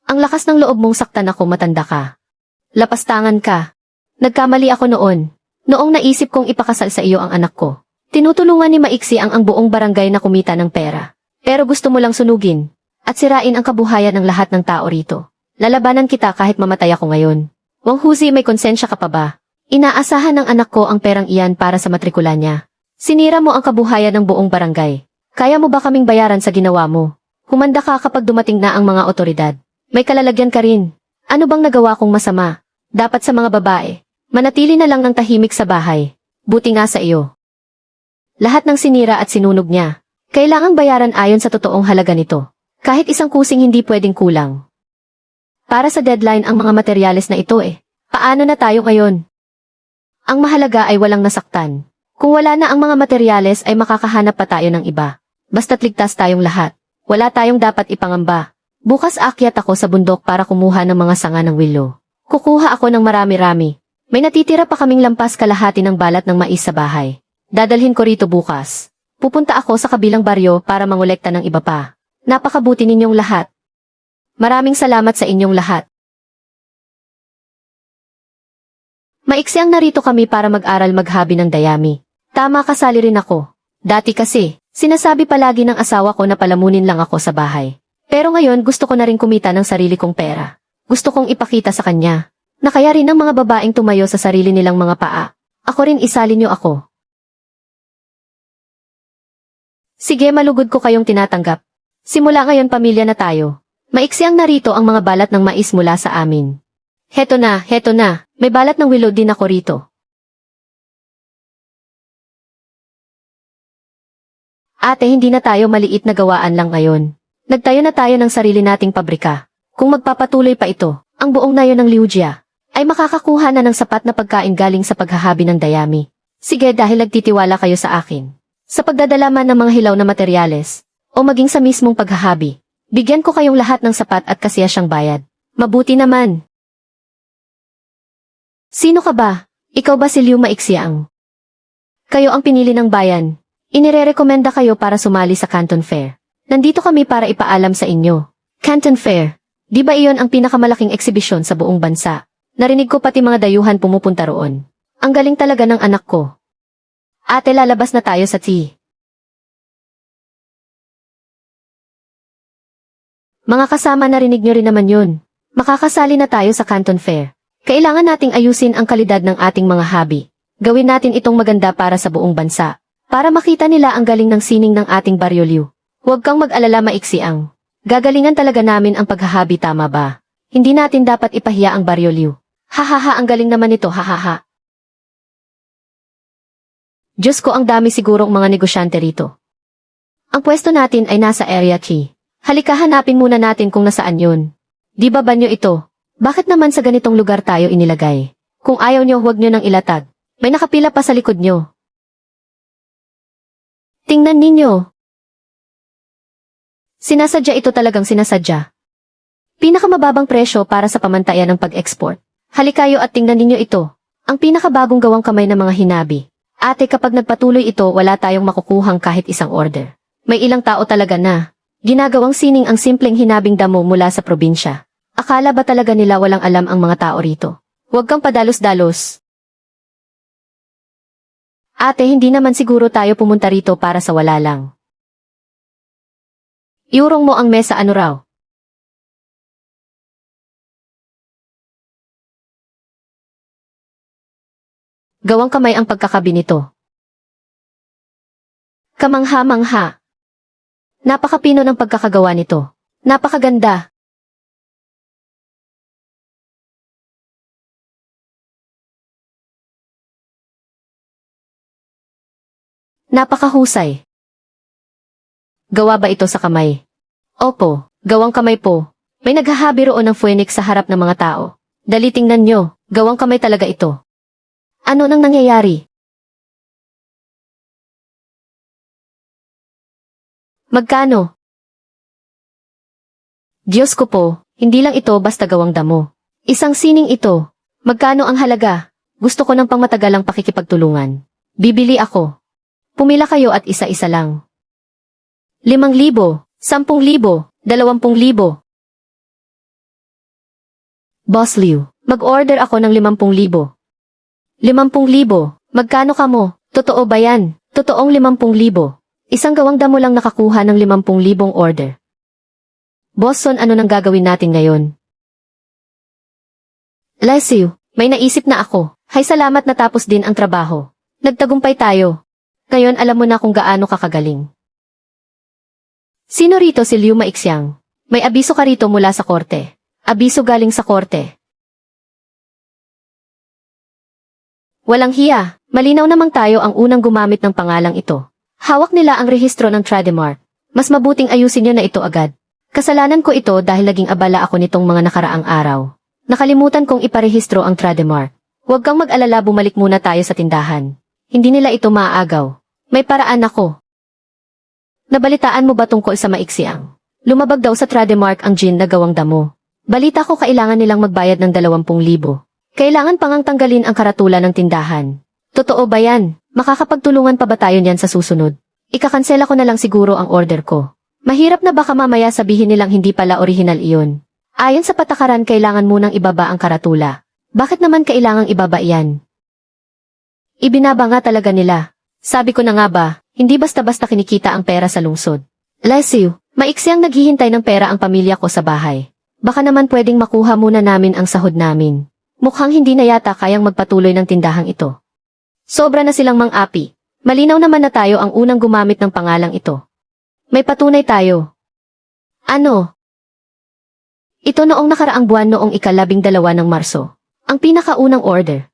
Ang lakas ng loob mong saktan ako, matanda ka. Lapastangan ka. Nagkamali ako noon. Noong naisip kong ipakasal sa iyo ang anak ko. Tinutulungan ni Maiksi ang buong barangay na kumita ng pera. Pero gusto mo lang sunugin at sirain ang kabuhayan ng lahat ng tao rito. Lalabanan kita kahit mamatay ako ngayon. Wang Huzi, may konsensya ka pa ba? Inaasahan ng anak ko ang perang iyan para sa matrikula niya. Sinira mo ang kabuhayan ng buong barangay. Kaya mo ba kaming bayaran sa ginawa mo? Humanda ka kapag dumating na ang mga otoridad. May kalalagyan ka rin. Ano bang nagawa kong masama? Dapat sa mga babae, manatili na lang ng tahimik sa bahay. Buti nga sa iyo. Lahat ng sinira at sinunog niya, kailangang bayaran ayon sa totoong halaga nito. Kahit isang kusing hindi pwedeng kulang. Para sa deadline ang mga materyales na ito Paano na tayo ngayon? Ang mahalaga ay walang nasaktan. Kung wala na ang mga materyales ay makakahanap pa tayo ng iba. Basta't ligtas tayong lahat. Wala tayong dapat ipangamba. Bukas aakyat ako sa bundok para kumuha ng mga sanga ng willow. Kukuha ako ng marami-rami. May natitira pa kaming lampas kalahati ng balat ng mais sa bahay. Dadalhin ko rito bukas. Pupunta ako sa kabilang baryo para mangolekta ng iba pa. Napakabuti ninyong lahat. Maraming salamat sa inyong lahat. Maiksiang narito kami para mag-aral maghabi ng dayami. Tama, kasali rin ako. Dati kasi, sinasabi palagi ng asawa ko na palamunin lang ako sa bahay. Pero ngayon gusto ko na rin kumita ng sarili kong pera. Gusto kong ipakita sa kanya na kaya rin ng mga babaeng tumayo sa sarili nilang mga paa. Ako rin, isali niyo ako. Sige, malugod ko kayong tinatanggap. Simula ngayon pamilya na tayo. Maiksi ang narito ang mga balat ng mais mula sa amin. Heto na, may balat ng willow din ako rito. Ate, hindi na tayo maliit na gawaan lang ngayon. Nagtayo na tayo ng sarili nating pabrika. Kung magpapatuloy pa ito, ang buong nayon ng Liudia ay makakakuha na ng sapat na pagkain galing sa paghahabi ng dayami. Sige, dahil nagtitiwala kayo sa akin. Sa pagdadala man ng mga hilaw na materyales, o maging sa mismong paghahabi, bigyan ko kayong lahat ng sapat at kasiyasyang bayad. Mabuti naman. Sino ka ba? Ikaw ba si Liu Maixiang? Kayo ang pinili ng bayan. Inirerekomenda kayo para sumali sa Canton Fair. Nandito kami para ipaalam sa inyo. Canton Fair, di ba iyon ang pinakamalaking eksibisyon sa buong bansa? Narinig ko pati mga dayuhan pumupunta roon. Ang galing talaga ng anak ko. Ate, lalabas na tayo sa tea. Mga kasama, narinig nyo rin naman yun. Makakasali na tayo sa Canton Fair. Kailangan nating ayusin ang kalidad ng ating mga hobby. Gawin natin itong maganda para sa buong bansa. Para makita nila ang galing ng sining ng ating Baryo Liu. Huwag kang mag-alala, Maixiang. Gagalingan talaga namin ang paghahabi, tama ba? Hindi natin dapat ipahiya ang Baryo Liu. Hahaha, ang galing naman ito, hahaha. Diyos ko, ang dami sigurong mga negosyante rito. Ang pwesto natin ay nasa Area Key. Halika, hanapin muna natin kung nasaan yun. Di ba banyo ito? Bakit naman sa ganitong lugar tayo inilagay? Kung ayaw nyo, huwag nyo nang ilatag. May nakapila pa sa likod nyo. Tingnan ninyo. Sinasadya, ito talagang sinasadya. Pinakamababang presyo para sa pamantayan ng pag-export. Halikayo at tingnan ninyo ito. Ang pinakabagong gawang kamay ng mga hinabi. Ate, kapag nagpatuloy ito, wala tayong makukuhang kahit isang order. May ilang tao talaga na ginagawang sining ang simpleng hinabing damo mula sa probinsya. Akala ba talaga nila walang alam ang mga tao rito? Huwag kang padalos-dalos. Ate, hindi naman siguro tayo pumunta rito para sa wala lang. Iurong mo ang mesa, ano raw? Gawang kamay ang pagkakabi nito. Kamangha-mangha. Napakapino ng pagkakagawa nito. Napakaganda. Napakahusay. Gawa ba ito sa kamay? Opo, gawang kamay po. May naghahabi roon ng phoenix sa harap ng mga tao. Dali, tingnan nyo, gawang kamay talaga ito. Ano nang nangyayari? Magkano? Diyos ko po, hindi lang ito basta gawang damo. Isang sining ito. Magkano ang halaga? Gusto ko ng pangmatagalang pakikipagtulungan. Bibili ako. Pumila kayo at isa-isa lang. 5,000, 10,000, 20,000. Boss Liu, mag-order ako ng 50,000. 50,000, magkano ka mo? Totoo ba yan? Totoong 50,000. Isang gawang damo lang nakakuha ng 50,000 order. Boss Son, ano nang gagawin natin ngayon? Liu, may naisip na ako. Hay, salamat, natapos din ang trabaho. Nagtagumpay tayo. Ngayon alam mo na kung gaano kakagaling. Sino rito si Liu Maixiang? May abiso ka rito mula sa korte. Abiso galing sa korte. Walang hiya, malinaw namang tayo ang unang gumamit ng pangalang ito. Hawak nila ang rehistro ng trademark. Mas mabuting ayusin niyo na ito agad. Kasalanan ko ito dahil naging abala ako nitong mga nakaraang araw. Nakalimutan kong iparehistro ang trademark. Huwag kang mag-alala, bumalik muna tayo sa tindahan. Hindi nila ito maaagaw. May paraan ako. Nabalitaan mo ba tungkol sa Maixiang? Lumabag daw sa trademark ang gin na gawang damo. Balita ko kailangan nilang magbayad ng 20,000. Kailangan pangang tanggalin ang karatula ng tindahan. Totoo ba yan? Makakapagtulungan pa ba tayo niyan sa susunod? Ikakansela ko na lang siguro ang order ko. Mahirap na baka mamaya sabihin nilang hindi pala orihinal iyon. Ayon sa patakaran, kailangan munang ibaba ang karatula. Bakit naman kailangang ibaba iyan? Ibinaba nga talaga nila. Sabi ko na nga ba, hindi basta-basta kinikita ang pera sa lungsod. Liu, Maiksi ang naghihintay ng pera ang pamilya ko sa bahay. Baka naman pwedeng makuha muna namin ang sahod namin. Mukhang hindi na yata kayang magpatuloy ng tindahang ito. Sobra na silang mang-api. Malinaw naman na tayo ang unang gumamit ng pangalang ito. May patunay tayo. Ano? Ito noong nakaraang buwan noong ika-12 ng Marso. Ang pinakaunang order.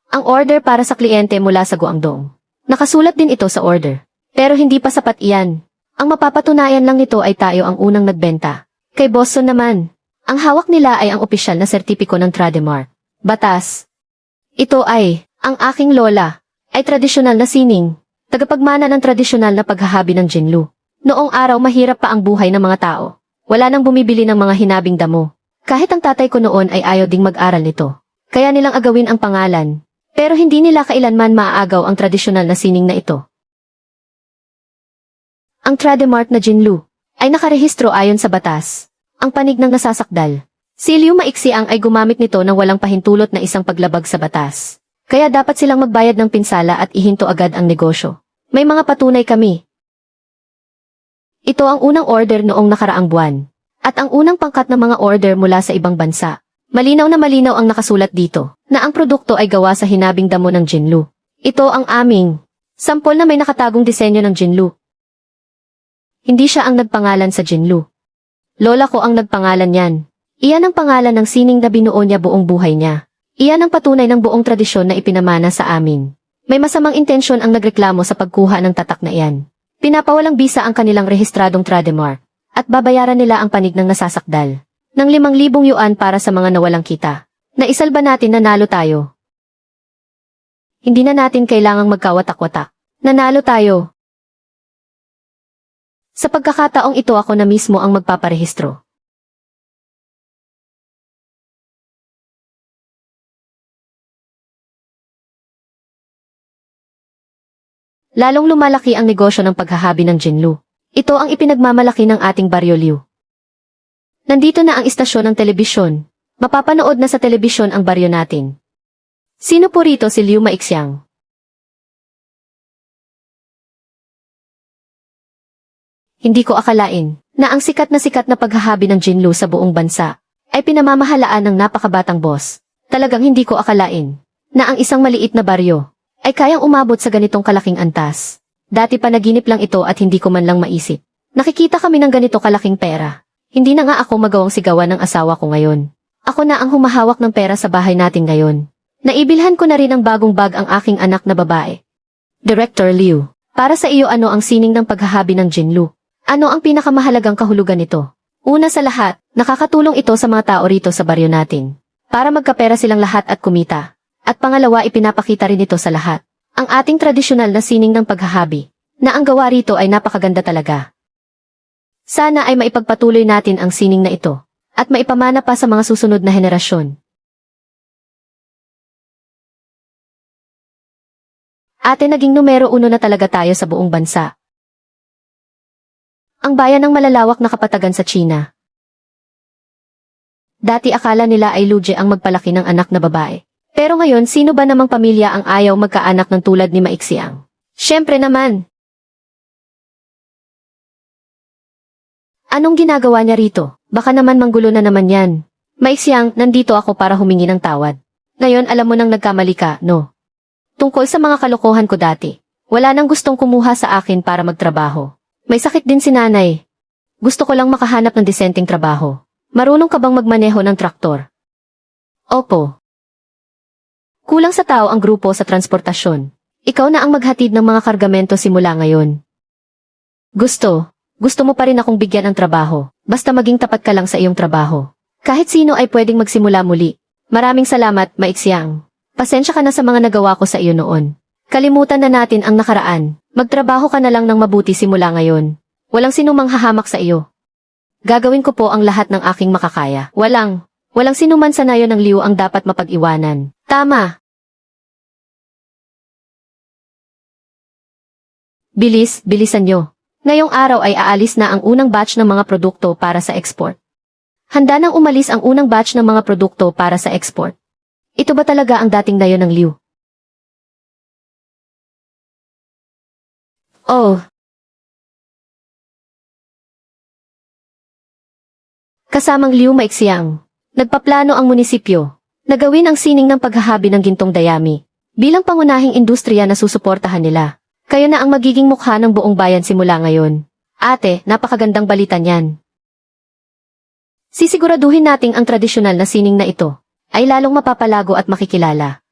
Ang order para sa kliyente mula sa Guangdong. Nakasulat din ito sa order. Pero hindi pa sapat iyan. Ang mapapatunayan lang nito ay tayo ang unang nagbenta. Kay Boston naman, ang hawak nila ay ang opisyal na sertipiko ng trademark. Batas. Ito ay, ang aking lola, ay tradisyonal na sining, tagapagmana ng tradisyonal na paghahabi ng Jinlu. Noong araw mahirap pa ang buhay ng mga tao. Wala nang bumibili ng mga hinabing damo. Kahit ang tatay ko noon ay ayaw ding mag-aral nito. Kaya nilang agawin ang pangalan. Pero hindi nila kailanman maaagaw ang tradisyonal na sining na ito. Ang trademark na Jinlu ay nakarehistro ayon sa batas. Ang panig ng nasasakdal. Si Liu Maixiang ay gumamit nito ng walang pahintulot na isang paglabag sa batas. Kaya dapat silang magbayad ng pinsala at ihinto agad ang negosyo. May mga patunay kami. Ito ang unang order noong nakaraang buwan. At ang unang pangkat ng mga order mula sa ibang bansa. Malinaw na malinaw ang nakasulat dito, na ang produkto ay gawa sa hinabing damo ng Jinlu. Ito ang aming sampol na may nakatagong disenyo ng Jinlu. Hindi siya ang nagpangalan sa Jinlu. Lola ko ang nagpangalan yan. Iyan ang pangalan ng sining na binuo niya buong buhay niya. Iyan ang patunay ng buong tradisyon na ipinamana sa amin. May masamang intensyon ang nagreklamo sa pagkuha ng tatak na iyan. Pinapawalang bisa ang kanilang rehistradong trademark. At babayaran nila ang panig ng nasasakdal. Ng 5,000 yuan para sa mga nawalang kita. Naisalba natin nanalo tayo. Hindi na natin kailangang magkawatak-watak. Nanalo tayo. Sa pagkakataong ito ako na mismo ang magpaparehistro. Lalong lumalaki ang negosyo ng paghahabi ng Jinlu. Ito ang ipinagmamalaki ng ating Baryo Liu. Nandito na ang istasyon ng telebisyon. Mapapanood na sa telebisyon ang baryo natin. Sino po rito si Liu Maixiang? Hindi ko akalain na ang sikat na paghahabi ng Jinlu sa buong bansa ay pinamamahalaan ng napakabatang boss. Talagang hindi ko akalain na ang isang maliit na baryo ay kayang umabot sa ganitong kalaking antas. Dati panaginip lang ito at hindi ko man lang maisip. Nakikita kami ng ganito kalaking pera. Hindi na nga ako magawang sigawan ng asawa ko ngayon. Ako na ang humahawak ng pera sa bahay natin ngayon. Naibilhan ko na rin ng bagong bag ang aking anak na babae. Director Liu, para sa iyo ano ang sining ng paghahabi ng Jinlu? Ano ang pinakamahalagang kahulugan nito? Una sa lahat, nakakatulong ito sa mga tao rito sa baryo natin. Para magkapera silang lahat at kumita. At pangalawa ipinapakita rin ito sa lahat. Ang ating tradisyonal na sining ng paghahabi, na ang gawa rito ay napakaganda talaga. Sana ay maipagpatuloy natin ang sining na ito, at maipamana pa sa mga susunod na henerasyon. Ate naging numero 1 na talaga tayo sa buong bansa. Ang bayan ng malalawak na kapatagan sa China. Dati akala nila ay Luje ang magpalaki ng anak na babae. Pero ngayon sino ba namang pamilya ang ayaw magkaanak ng tulad ni Maixiang? Siyempre naman. Anong ginagawa niya rito? Baka naman manggulo na naman yan. Maixiang, nandito ako para humingi ng tawad. Ngayon alam mo nang nagkamali ka, no? Tungkol sa mga kalokohan ko dati. Wala nang gustong kumuha sa akin para magtrabaho. May sakit din si nanay. Gusto ko lang makahanap ng disenteng trabaho. Marunong ka bang magmaneho ng traktor? Opo. Kulang sa tao ang grupo sa transportasyon. Ikaw na ang maghatid ng mga kargamento simula ngayon. Gusto mo pa rin akong bigyan ng trabaho. Basta maging tapat ka lang sa iyong trabaho. Kahit sino ay pwedeng magsimula muli. Maraming salamat, Maixiang. Pasensya ka na sa mga nagawa ko sa iyo noon. Kalimutan na natin ang nakaraan. Magtrabaho ka na lang ng mabuti simula ngayon. Walang sinumang hahamak sa iyo. Gagawin ko po ang lahat ng aking makakaya. Walang sinuman sa nayo ng Liu ang dapat mapag-iwanan. Tama. Bilisan nyo. Ngayong araw ay aalis na ang unang batch ng mga produkto para sa export. Handa nang umalis ang unang batch ng mga produkto para sa export. Ito ba talaga ang dating nayo ng Liu? Oh. kasamang Liu Maixiang. Nagpaplano ang munisipyo na gawin ang sining ng paghahabi ng gintong dayami bilang pangunahing industriya na susuportahan nila. Kayo na ang magiging mukha ng buong bayan simula ngayon. Ate, napakagandang balita niyan. Sisiguraduhin nating ang tradisyonal na sining na ito ay lalong mapapalago at makikilala.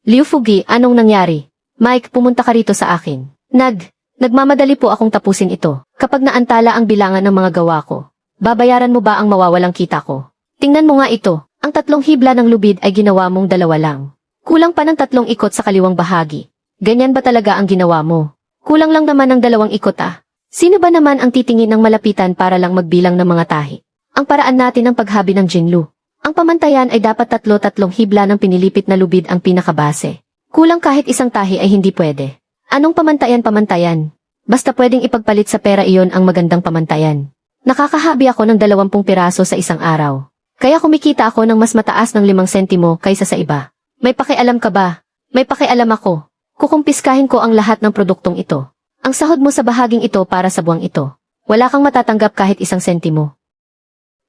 Liu Fugi, anong nangyari? Mike, pumunta ka rito sa akin. Nagmamadali po akong tapusin ito. Kapag naantala ang bilangan ng mga gawa ko, babayaran mo ba ang mawawalang kita ko? Tingnan mo nga ito, ang 3 hibla ng lubid ay ginawa mong 2 lang. Kulang pa ng 3 ikot sa kaliwang bahagi. Ganyan ba talaga ang ginawa mo? Kulang lang naman ng 2 ikot ah. Sino ba naman ang titingin ng malapitan para lang magbilang ng mga tahi? Ang paraan natin ng paghabi ng Jinlu. Ang pamantayan ay dapat 3 hibla ng pinilipit na lubid ang pinakabase. Kulang kahit isang tahi ay hindi pwede. Anong pamantayan? Basta pwedeng ipagpalit sa pera iyon ang magandang pamantayan. Nakakahabi ako ng 20 piraso sa isang araw. Kaya kumikita ako ng mas mataas ng 5 sentimo kaysa sa iba. May pakialam ka ba? May pakialam ako. Kukumpiskahin ko ang lahat ng produktong ito. Ang sahod mo sa bahaging ito para sa buwang ito. Wala kang matatanggap kahit 1 sentimo.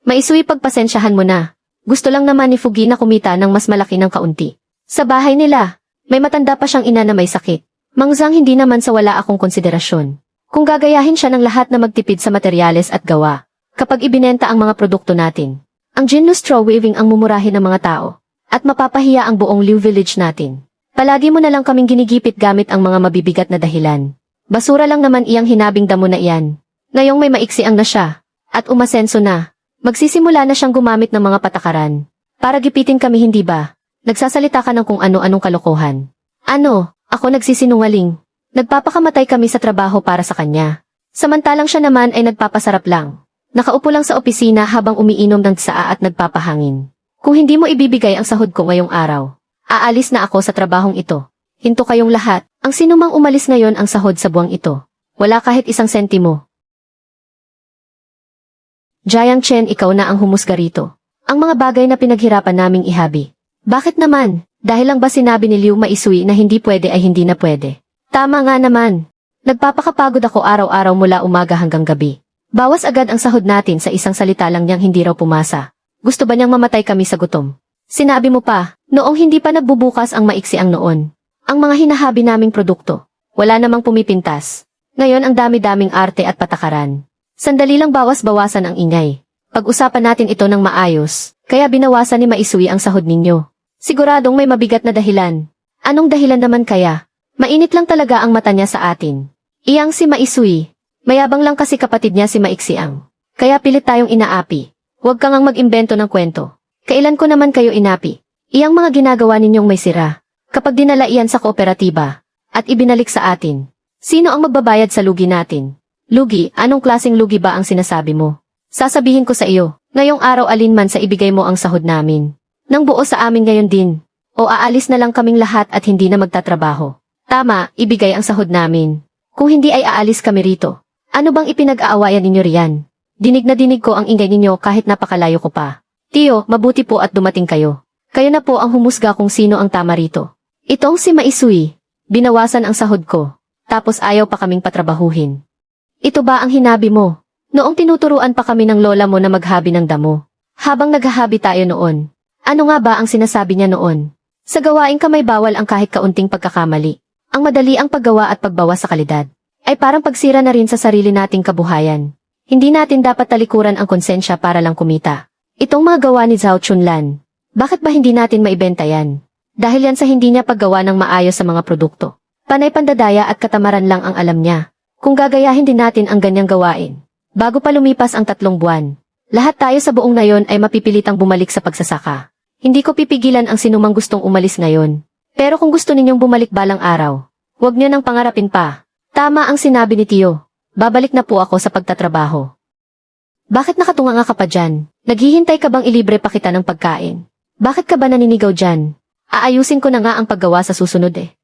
Maisui, pagpasensyahan mo na. Gusto lang naman ni Fugi na kumita ng mas malaki ng kaunti. Sa bahay nila, may matanda pa siyang ina na may sakit. Mang Zhang, hindi naman sa wala akong konsiderasyon. Kung gagayahin siya ng lahat na magtipid sa materyales at gawa, kapag ibinenta ang mga produkto natin, ang Jinlu straw weaving ang mumurahin ng mga tao, at mapapahiya ang buong Liu Village natin. Palagi mo na lang kaming ginigipit gamit ang mga mabibigat na dahilan. Basura lang naman iyang hinabing damo na iyan. Ngayong may maiksiang na siya, at umasenso na, magsisimula na siyang gumamit ng mga patakaran. Para gipitin kami, hindi ba? Nagsasalita ka ng kung ano-anong kalokohan. Ano? Ako nagsisinungaling. Nagpapakamatay kami sa trabaho para sa kanya. Samantalang siya naman ay nagpapasarap lang. Nakaupo lang sa opisina habang umiinom ng tsaa at nagpapahangin. Kung hindi mo ibibigay ang sahod ko ngayong araw, aalis na ako sa trabahong ito. Hinto kayong lahat. Ang sinumang umalis ngayon ang sahod sa buwang ito. Wala kahit 1 sentimo. Jiang Chen, ikaw na ang humusga rito. Ang mga bagay na pinaghirapan naming ihabi. Bakit naman? Dahil lang ba sinabi ni Liu Maisui na hindi pwede ay hindi na pwede? Tama nga naman. Nagpapakapagod ako araw-araw mula umaga hanggang gabi. Bawas agad ang sahod natin, sa isang salita lang niyang hindi raw pumasa. Gusto ba niyang mamatay kami sa gutom? Sinabi mo pa, noong hindi pa nagbubukas ang maiksi ang noon. Ang mga hinahabi naming produkto, wala namang pumipintas. Ngayon ang dami-daming arte at patakaran. Sandali lang, bawas-bawasan ang ingay. Pag-usapan natin ito ng maayos, kaya binawasan ni Maisui ang sahod ninyo. Siguradong may mabigat na dahilan. Anong dahilan naman kaya? Mainit lang talaga ang mata niya sa atin. Iyang si Maisui, mayabang lang kasi kapatid niya si Maixiang. Kaya pilit tayong inaapi. Huwag kang ang mag-imbento ng kwento. Kailan ko naman kayo inapi? Iyang mga ginagawa ninyong may sira. Kapag dinala iyan sa kooperatiba, at ibinalik sa atin, sino ang magbabayad sa lugi natin? Lugi? Anong klaseng lugi ba ang sinasabi mo? Sasabihin ko sa iyo, ngayong araw alinman sa ibigay mo ang sahod namin. Nang buo sa amin ngayon din. O aalis na lang kaming lahat at hindi na magtatrabaho. Tama, ibigay ang sahod namin. Kung hindi ay aalis kami rito. Ano bang ipinag-aawayan ninyo riyan? Dinig na dinig ko ang ingay ninyo kahit napakalayo ko pa. Tiyo, mabuti po at dumating kayo. Kayo na po ang humusga kung sino ang tama rito. Itong si Maisui, binawasan ang sahod ko, tapos ayaw pa kaming patrabahuhin. Ito ba ang hinabi mo? Noong tinuturuan pa kami ng lola mo na maghabi ng damo. Habang naghahabi tayo noon. Ano nga ba ang sinasabi niya noon? Sa gawaing kamay bawal ang kahit kaunting pagkakamali. Ang madali ang paggawa at pagbawas sa kalidad ay parang pagsira na rin sa sarili nating kabuhayan. Hindi natin dapat talikuran ang konsensya para lang kumita. Itong mga gawa ni Zhao Chunlan, bakit ba hindi natin maibenta yan? Dahil yan sa hindi niya paggawa ng maayos sa mga produkto. Panay pandadaya at katamaran lang ang alam niya. Kung gagayahin din natin ang ganyang gawain, bago pa lumipas ang 3 buwan, lahat tayo sa buong nayon ay mapipilitang bumalik sa pagsasaka. Hindi ko pipigilan ang sinumang gustong umalis ngayon. Pero kung gusto ninyong bumalik balang araw, huwag niyo nang pangarapin pa. Tama ang sinabi ni Tiyo. Babalik na po ako sa pagtatrabaho. Bakit nakatunganga ka pa dyan? Naghihintay ka bang ilibre pa kita ng pagkain? Bakit ka ba naninigaw dyan? Aayusin ko na nga ang paggawa sa susunod eh.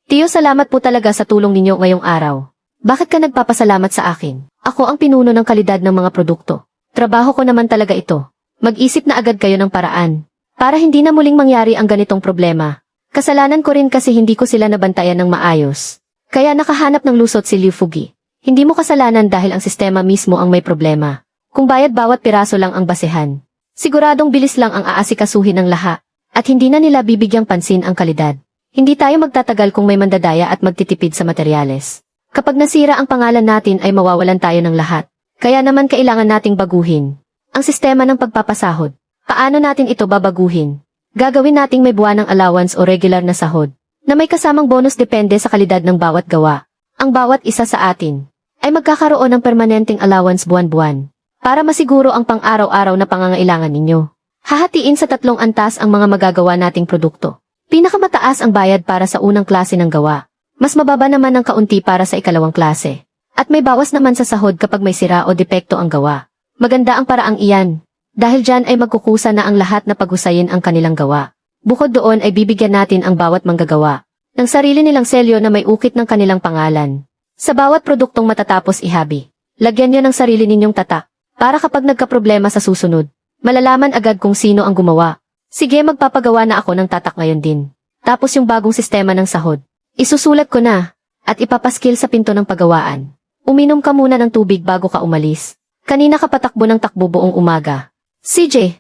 Tiyo, salamat po talaga sa tulong ninyo ngayong araw. Bakit ka nagpapasalamat sa akin? Ako ang pinuno ng kalidad ng mga produkto. Trabaho ko naman talaga ito. Mag-isip na agad kayo ng paraan. Para hindi na muling mangyari ang ganitong problema. Kasalanan ko rin kasi hindi ko sila nabantayan ng maayos. Kaya nakahanap ng lusot si Liu Fugi. Hindi mo kasalanan dahil ang sistema mismo ang may problema. Kung bayad bawat piraso lang ang basehan, siguradong bilis lang ang aasikasuhin ng lahat, at hindi na nila bibigyang pansin ang kalidad. Hindi tayo magtatagal kung may mandadaya at magtitipid sa materyales. Kapag nasira ang pangalan natin ay mawawalan tayo ng lahat. Kaya naman kailangan nating baguhin ang sistema ng pagpapasahod. Paano natin ito babaguhin? Gagawin nating may buwanang allowance o regular na sahod, na may kasamang bonus depende sa kalidad ng bawat gawa. Ang bawat isa sa atin ay magkakaroon ng permanenteng allowance buwan-buwan para masiguro ang pang-araw-araw na pangangailangan ninyo. Hahatiin sa 3 antas ang mga magagawa nating produkto. Pinakamataas ang bayad para sa unang klase ng gawa. Mas mababa naman ng kaunti para sa ikalawang klase. At may bawas naman sa sahod kapag may sira o depekto ang gawa. Maganda ang paraang iyan. Dahil dyan ay magkukusa na ang lahat na paghusayin ang kanilang gawa. Bukod doon ay bibigyan natin ang bawat manggagawa ng sarili nilang selyo na may ukit ng kanilang pangalan. Sa bawat produktong matatapos ihabi, lagyan niyo ng sarili ninyong tatak para kapag nagkaproblema sa susunod, malalaman agad kung sino ang gumawa. Sige, magpapagawa na ako ng tatak ngayon din. Tapos yung bagong sistema ng sahod, isusulat ko na at ipapaskil sa pinto ng pagawaan. Uminom ka muna ng tubig bago ka umalis. Kanina ka patakbo ng takbo buong umaga. CJ.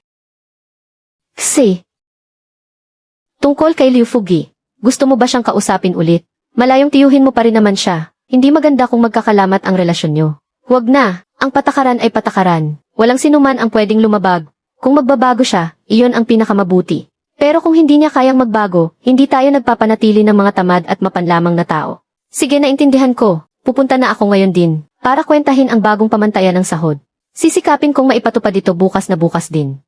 Tungkol kay Liu Fugi, gusto mo ba siyang kausapin ulit? Malayong tiyuhin mo pa rin naman siya. Hindi maganda kung magkakalamat ang relasyon nyo. Huwag na, ang patakaran ay patakaran. Walang sinuman ang pwedeng lumabag. Kung magbabago siya, iyon ang pinakamabuti. Pero kung hindi niya kayang magbago, hindi tayo nagpapanatili ng mga tamad at mapanlamang na tao. Sige, naintindihan ko. Pupunta na ako ngayon din, para kwentahin ang bagong pamantayan ng sahod. Sisikapin kong maipatupad ito bukas na bukas din.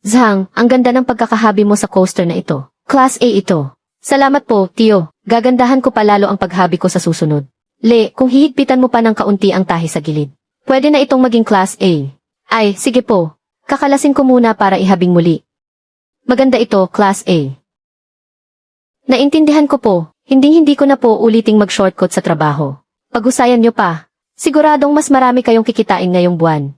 Zhang, ang ganda ng pagkakahabi mo sa coaster na ito. Class A ito. Salamat po, Tio. Gagandahan ko palalo ang paghabi ko sa susunod. Le, kung hihigpitan mo pa ng kaunti ang tahi sa gilid, pwede na itong maging Class A. Ay, sige po. Kakalasin ko muna para ihabing muli. Maganda ito, Class A. Naintindihan ko po. Hindi ko na po uliting mag-shortcut sa trabaho. Pag-usayan nyo pa. Siguradong mas marami kayong kikitain ngayong buwan.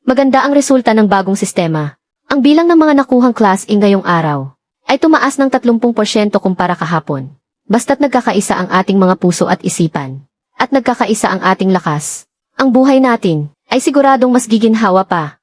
Maganda ang resulta ng bagong sistema. Ang bilang ng mga nakuhang Class A ngayong araw ay tumaas ng 30% kumpara kahapon. Basta't nagkakaisa ang ating mga puso at isipan, at nagkakaisa ang ating lakas, ang buhay natin ay siguradong mas giginhawa pa.